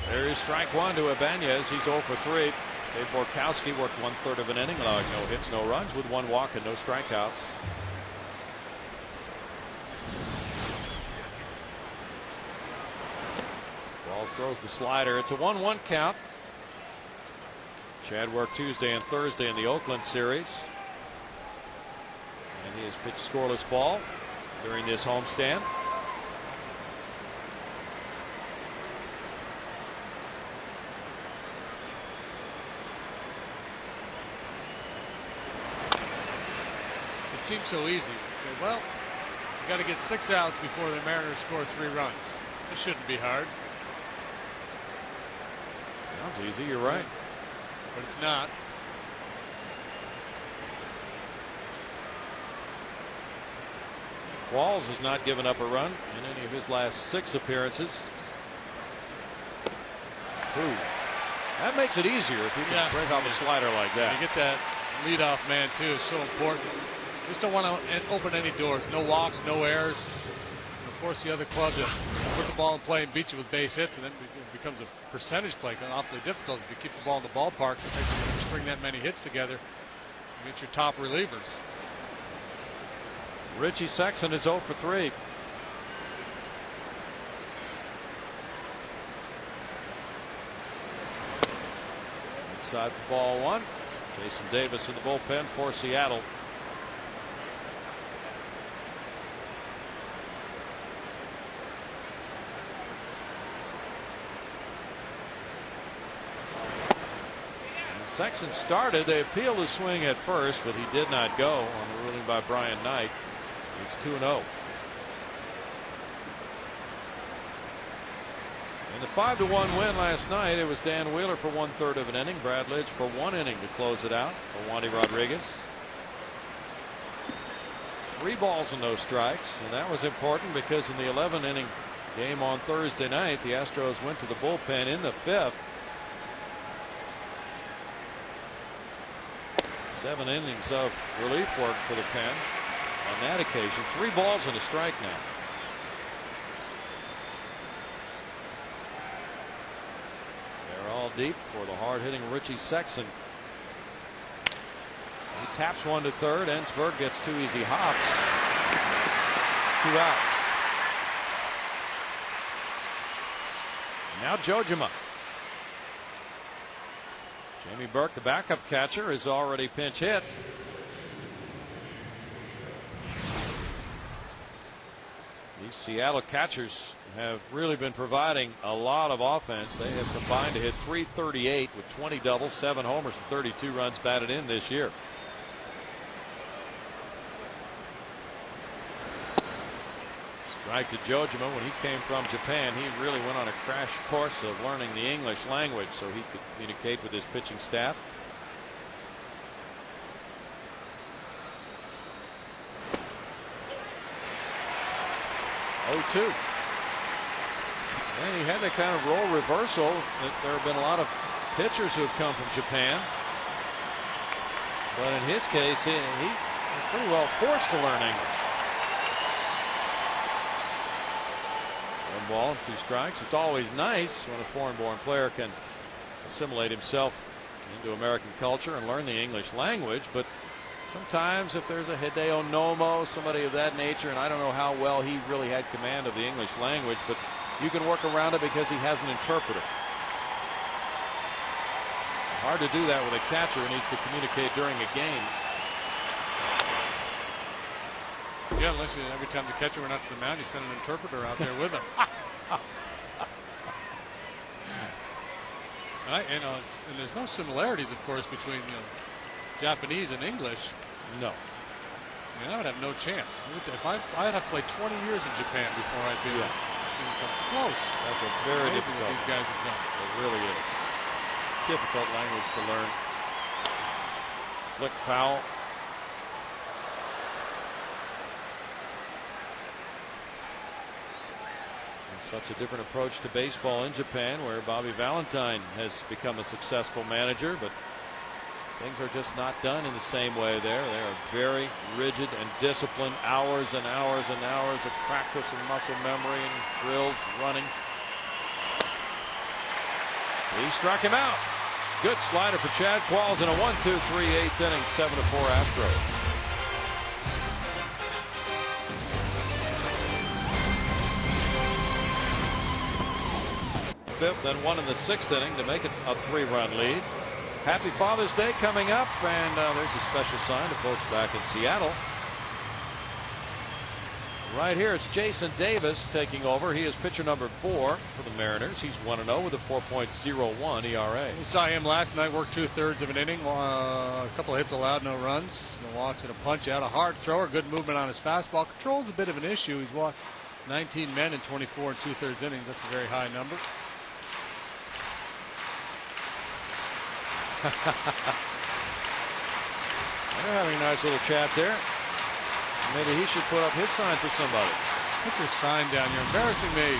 There is strike 1 to Ibanez. He's 0 for 3. Dave Borkowski worked 1/3 of an inning, allowing no hits, no runs, with 1 walk and no strikeouts. Walls throws the slider. It's a 1-1 count. Chad worked Tuesday and Thursday in the Oakland series. And he has pitched scoreless ball during this homestand. It seems so easy. You say, well, you got to get 6 outs before the Mariners score 3 runs. This shouldn't be hard. Sounds easy, you're right. But it's not. Qualls has not given up a run in any of his last 6 appearances. Ooh. That makes it easier if you can break off a slider like that. You get that leadoff man, too, is so important. Just don't want to open any doors. No walks, no errors. Force the other club to put the ball in play and beat you with base hits, and then it becomes a percentage play. Awfully difficult if you keep the ball in the ballpark. You string that many hits together against your top relievers. Richie Sexton is 0 for 3. Inside for ball 1. Jason Davis in the bullpen for Seattle. Sexton started. They appealed his swing at first, but he did not go on the ruling by Brian Knight. It's 2-0. In the 5-1 win last night, it was Dan Wheeler for 1/3 of an inning, Brad Lidge for 1 inning to close it out for Wandy Rodriguez. 3 balls and no strikes, and that was important because in the 11-inning game on Thursday night, the Astros went to the bullpen in the 5th. 7 innings of relief work for the pen on that occasion. 3 balls and a strike now. deep for the hard-hitting Richie Sexson. He taps one to third. Ensberg gets 2 easy hops. 2 outs. Now Jojima. Jamie Burke, the backup catcher, is already pinch hit. These Seattle catchers have really been providing a lot of offense. They have combined to hit .338 with 20 doubles, 7 homers, and 32 runs batted in this year. Strike to Jojima. When he came from Japan, he really went on a crash course of learning the English language so he could communicate with his pitching staff. .02. And he had that kind of role reversal. There have been a lot of pitchers who have come from Japan, but in his case, he was pretty well forced to learn English. 1 ball, 2 strikes. It's always nice when a foreign-born player can assimilate himself into American culture and learn the English language, but sometimes if there's a Hideo Nomo, somebody of that nature, and I don't know how well he really had command of the English language, but you can work around it because he has an interpreter. Hard to do that with a catcher who needs to communicate during a game. Yeah, unless every time the catcher went out to the mound, you sent an interpreter out there with him. And there's no similarities, of course, between Japanese and English. No. I mean, I would have no chance. I'd have to play 20 years in Japan before I'd be even come close. That's a very difficult. What these guys have done. It really is. Difficult language to learn. Flick foul. Such a different approach to baseball in Japan, where Bobby Valentine has become a successful manager, but things are just not done in the same way there. They are very rigid and disciplined. Hours and hours and hours of practice and muscle memory and drills, running. He struck him out. Good slider for Chad Qualls in a 1-2-3 8th inning, 7-4 Astros. Fifth and 1 in the 6th inning to make it a 3-run lead. Happy Father's Day coming up, and there's a special sign to folks back in Seattle. Right here, it's Jason Davis taking over. He is pitcher number 4 for the Mariners. He's 1-0 with a 4.01 ERA. We saw him last night work 2/3 of an inning. A couple of hits allowed, no runs, no walks, and a punch out. A hard thrower, good movement on his fastball. Control's a bit of an issue. He's walked 19 men in 24 2/3 innings. That's a very high number. They're having a nice little chat there. Maybe he should put up his sign for somebody. Put your sign down. You're embarrassing me.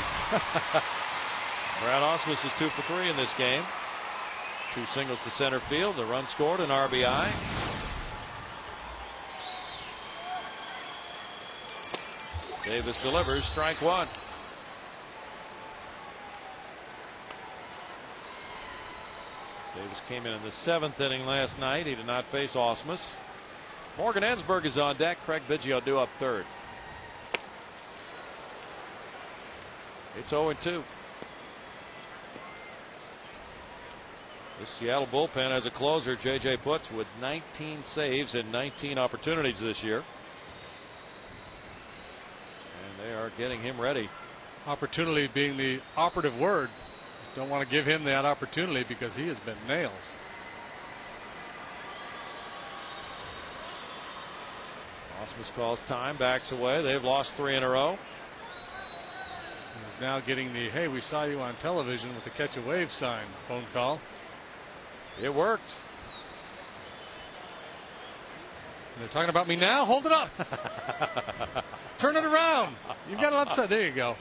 Brad Ausmus is 2 for 3 in this game. 2 singles to center field. The run scored, an RBI. Davis delivers, strike 1. Davis came in the 7th inning last night. He did not face Ausmus. Morgan Ensberg is on deck. Craig Biggio due up 3rd. It's 0-2. The Seattle bullpen has a closer, J.J. Putz, with 19 saves and 19 opportunities this year. And they are getting him ready. Opportunity being the operative word. Don't want to give him that opportunity because he has been nails. Ausmus calls time, backs away. They've lost 3 in a row. He's now getting the, hey, we saw you on television with the catch a wave sign phone call. It worked. And they're talking about me now. Hold it up. Turn it around. You've got it upside. There you go.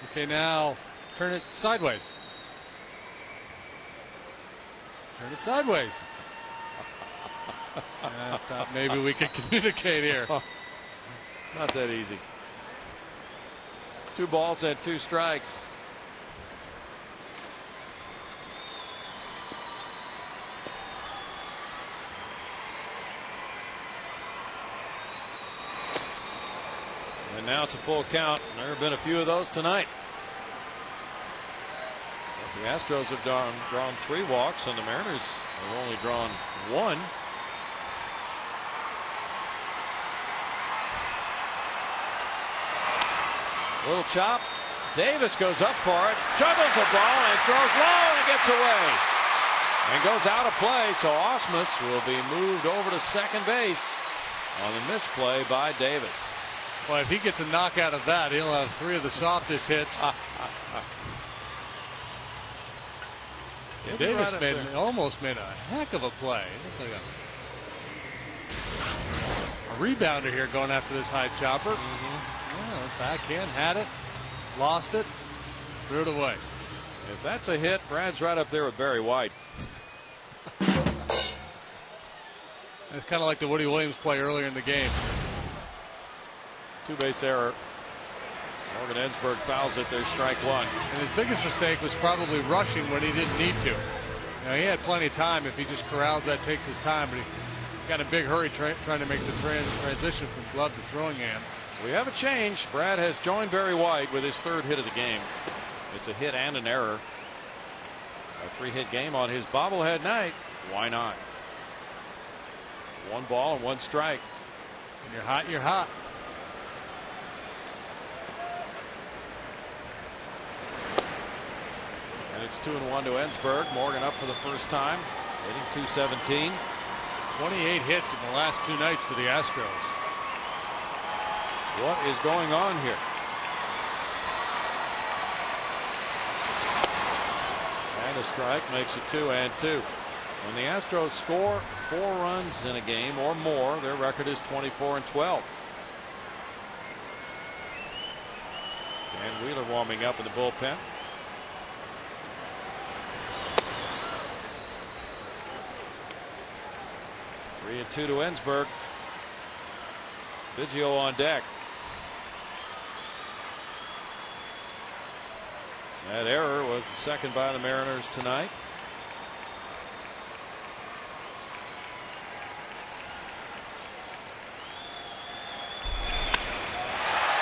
Okay, now turn it sideways. Turn it sideways. I thought maybe we could communicate here. Not that easy. 2 balls and 2 strikes. And now it's a full count. There have been a few of those tonight. The Astros have drawn 3 walks, and the Mariners have only drawn 1. Little chop. Davis goes up for it, juggles the ball, and throws low, and it gets away. And goes out of play, so Osmus will be moved over to second base on the misplay by Davis. Well, if he gets a knockout of that, he'll have 3 of the softest hits. Davis almost made a heck of a play. Like a rebounder here going after this high chopper. Backhand, had it, lost it, threw it away. If that's a hit, Brad's right up there with Barry White. It's kind of like the Woody Williams play earlier in the game. 2-base error. Morgan Ensberg fouls it. There's strike 1. And his biggest mistake was probably rushing when he didn't need to. Now, he had plenty of time. If he just corrals that, takes his time, but he got in a big hurry trying to make the transition from glove to throwing hand. We have a change. Brad has joined Barry White with his 3rd hit of the game. It's a hit and an error. A 3-hit game on his bobblehead night. Why not? 1 ball and 1 strike. When you're hot, you're hot. And it's 2-1 to Ensberg. Morgan up for the first time, hitting .217. 28 hits in the last 2 nights for the Astros. What is going on here? And a strike makes it 2-2. When the Astros score 4 runs in a game or more, their record is 24-12. And Wheeler warming up in the bullpen. Three and 2 to Ensberg. Biggio on deck. That error was the second by the Mariners tonight.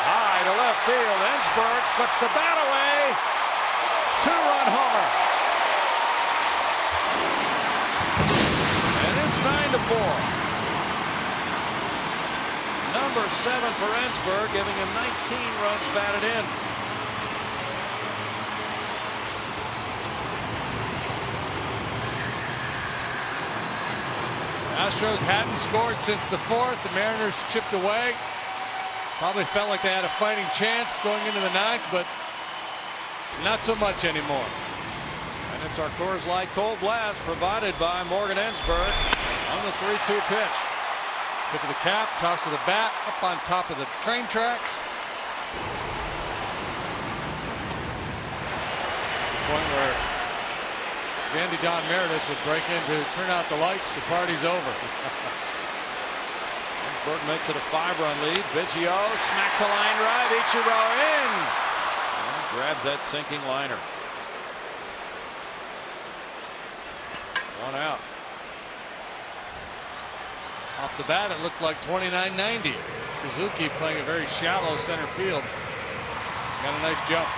High to left field. Ensberg flips the bat away. 2-run homer. And it's 9-4. Number 7 for Ensberg, giving him 19 runs batted in. Astros hadn't scored since the 4th. The Mariners chipped away. Probably felt like they had a fighting chance going into the 9th, but not so much anymore. And it's our Coors Light Cold Blast provided by Morgan Ensberg on the 3-2 pitch. Tip of the cap, toss of the bat, up on top of the train tracks. Point where Vandy Don Meredith would break in to turn out the lights. The party's over. Ensberg makes it a 5-run lead. Biggio smacks a line drive. Ichiro in. And grabs that sinking liner. 1 out. Off the bat, it looked like 29-90. Suzuki playing a very shallow center field. Got a nice jump.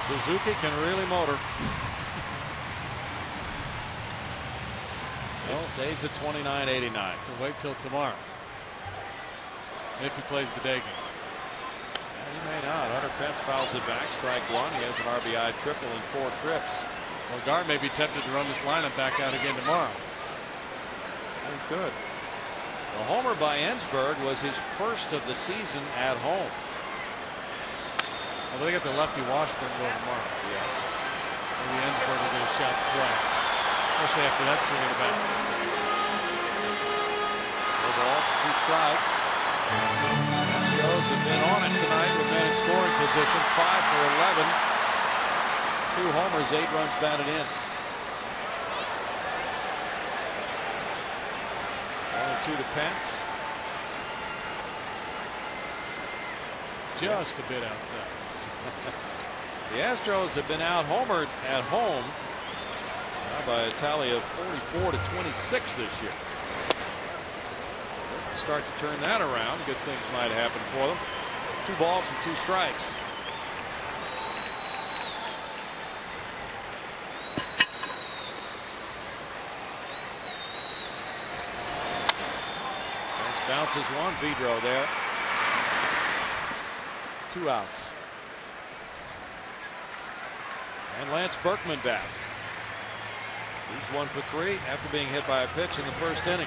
Suzuki can really motor. It stays at 29-89. So wait till tomorrow. If he plays the day game. He may not. Hunter Pence fouls it back. Strike 1. He has an RBI triple in 4 trips. Well, Gar may be tempted to run this lineup back out again tomorrow. Very good. The homer by Ensberg was his first of the season at home. Well, they got the lefty Washburn go tomorrow. Yeah. Maybe Ensberg will get a shot to play. Especially after that swing of the bat. 1 ball, 2 strikes. Astros have been on it tonight with men in scoring position. 5 for 11. 2 homers, 8 runs batted in. 1-2 to Pence. Just a bit outside. The Astros have been out homered at home by a tally of 44-26 this year. start to turn that around, good things might happen for them. 2 balls and 2 strikes. Bounces one, Vidro there. 2 outs. And Lance Berkman bats. He's 1 for 3 after being hit by a pitch in the first inning.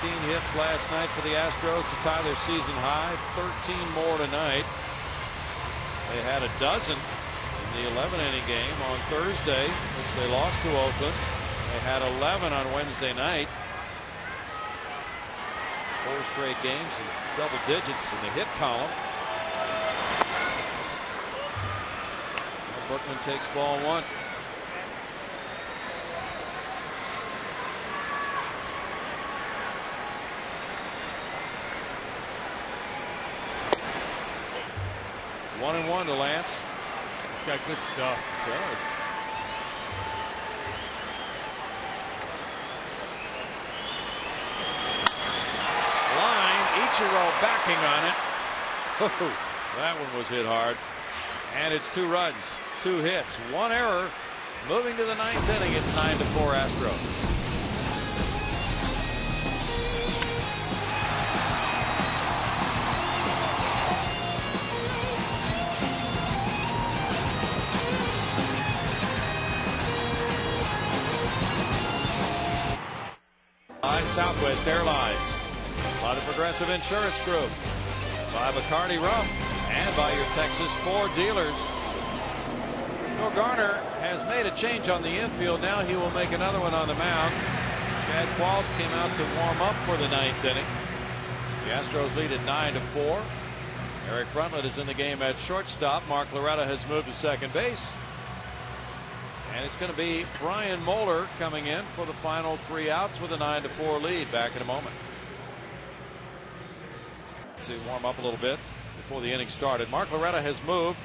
Hits last night for the Astros to tie their season high. 13 more tonight. They had a dozen in the 11-inning game on Thursday, which they lost to Oakland. They had 11 on Wednesday night. 4 straight games and double digits in the hit column. Berkman takes ball 1. One and 1 to Lance. He's got good stuff. He does. Line, Ichiro backing on it. Oh, that one was hit hard. And it's 2 runs, 2 hits, 1 error. Moving to the 9th inning, it's 9-4 Astros. By Southwest Airlines, by the Progressive Insurance Group, by Bacardi Rum, and by your Texas Ford dealers. Phil Garner has made a change on the infield. Now he will make another one on the mound. Chad Qualls came out to warm up for the 9th inning. The Astros lead at 9-4. Eric Bruntlett is in the game at shortstop. Mark Loretta has moved to second base. And it's going to be Brian Moeller coming in for the final 3 outs with a 9-4 lead. Back in a moment. To warm up a little bit before the inning started. Mark Loretta has moved.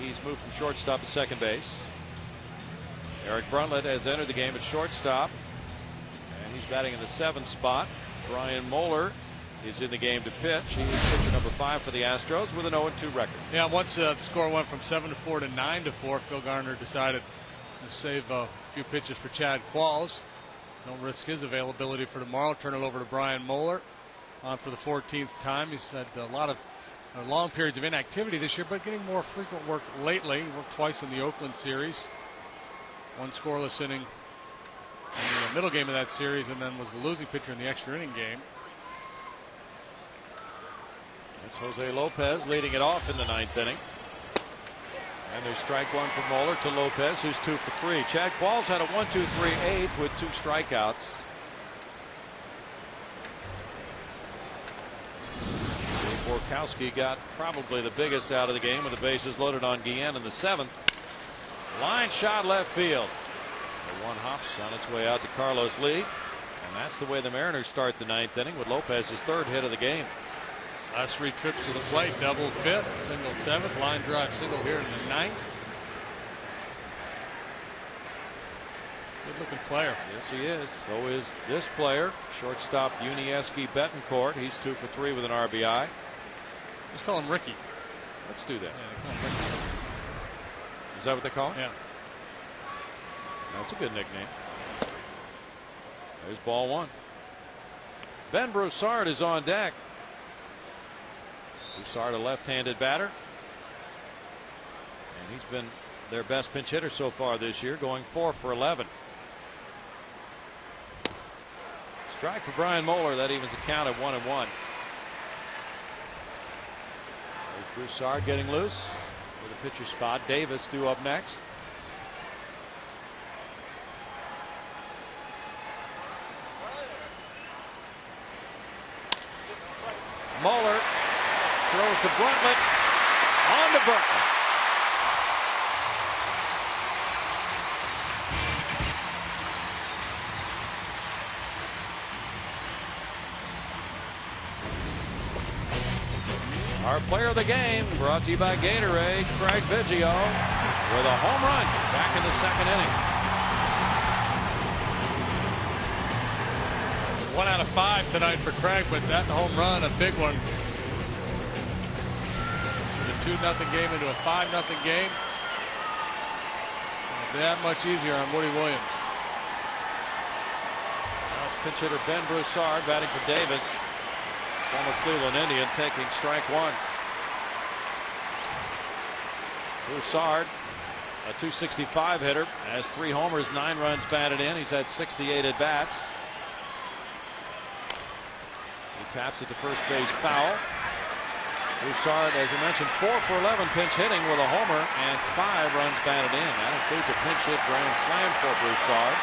He's moved from shortstop to second base. Eric Bruntlett has entered the game at shortstop. And he's batting in the 7th spot. Brian Moeller is in the game to pitch. He is pitcher number 5 for the Astros with an 0-2 record. Yeah, once the score went from 7-4 to 9-4, Phil Garner decided to save a few pitches for Chad Qualls. Don't risk his availability for tomorrow. Turn it over to Brian Moeller on for the 14th time. He's had a lot of long periods of inactivity this year, but getting more frequent work lately. He worked twice in the Oakland series. 1 scoreless inning in the middle game of that series, and then was the losing pitcher in the extra inning game. That's Jose Lopez leading it off in the 9th inning. And there's strike 1 for Moeller to Lopez, who's 2 for 3. Chad Qualls had a 1-2-3 8th with 2 strikeouts. Dave Borkowski got probably the biggest out of the game with the bases loaded on Guillen in the 7th. Line shot left field. The 1 hops on its way out to Carlos Lee. And that's the way the Mariners start the 9th inning with Lopez's 3rd hit of the game. Last 3 trips to the plate, double 5th, single 7th, line drive single here in the 9th. Good looking player. Yes, he is. So is this player, shortstop Unieski Betancourt. He's 2 for 3 with an RBI. Just call him Ricky. Let's do that. Yeah, they call him Ricky. Is that what they call him? Yeah. That's a good nickname. There's ball 1. Ben Broussard is on deck. Broussard, a left-handed batter. And he's been their best pinch hitter so far this year, going 4 for 11. Strike for Brian Moeller. That evens the count at 1-1. There's Broussard getting loose with a pitcher spot. Davis due up next. Moeller throws to Bruntlett. On to Berkman. Our player of the game, brought to you by Gatorade, Craig Biggio. with a home run back in the second inning. 1 out of 5 tonight for Craig, but that home run, a big one. The 2-0 game into a 5-0 game. That much easier on Woody Williams. Now it's pinch hitter Ben Broussard batting for Davis. Former Cleveland Indian taking strike one. Broussard, a .265 hitter, has 3 homers, 9 runs batted in. He's had 68 at bats. He taps it to first base foul. Broussard, as you mentioned, 4 for 11 pinch hitting with a homer and 5 runs batted in. That includes a pinch hit grand slam for Broussard.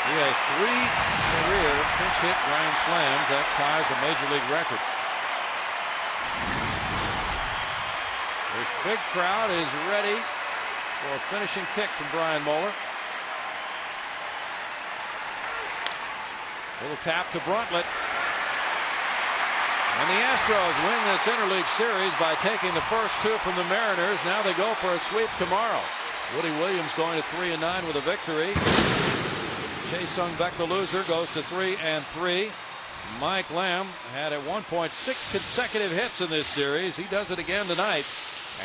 He has 3 career pinch hit grand slams. That ties a major league record. This big crowd is ready for a finishing kick from Brian Moeller. Little tap to Bruntlett. And the Astros win this interleague series by taking the first 2 from the Mariners. Now they go for a sweep tomorrow. Woody Williams going to 3-9 with a victory. Chae-Sung Beck, the loser, goes to 3-3. Mike Lamb had at one point 6 consecutive hits in this series. He does it again tonight.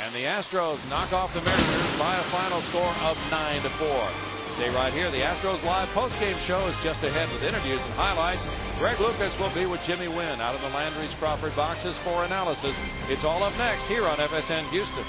And the Astros knock off the Mariners by a final score of 9-4. Stay right here. The Astros Live postgame show is just ahead with interviews and highlights. Greg Lucas will be with Jimmy Wynn out of the Landry's Crawford boxes for analysis. It's all up next here on FSN Houston.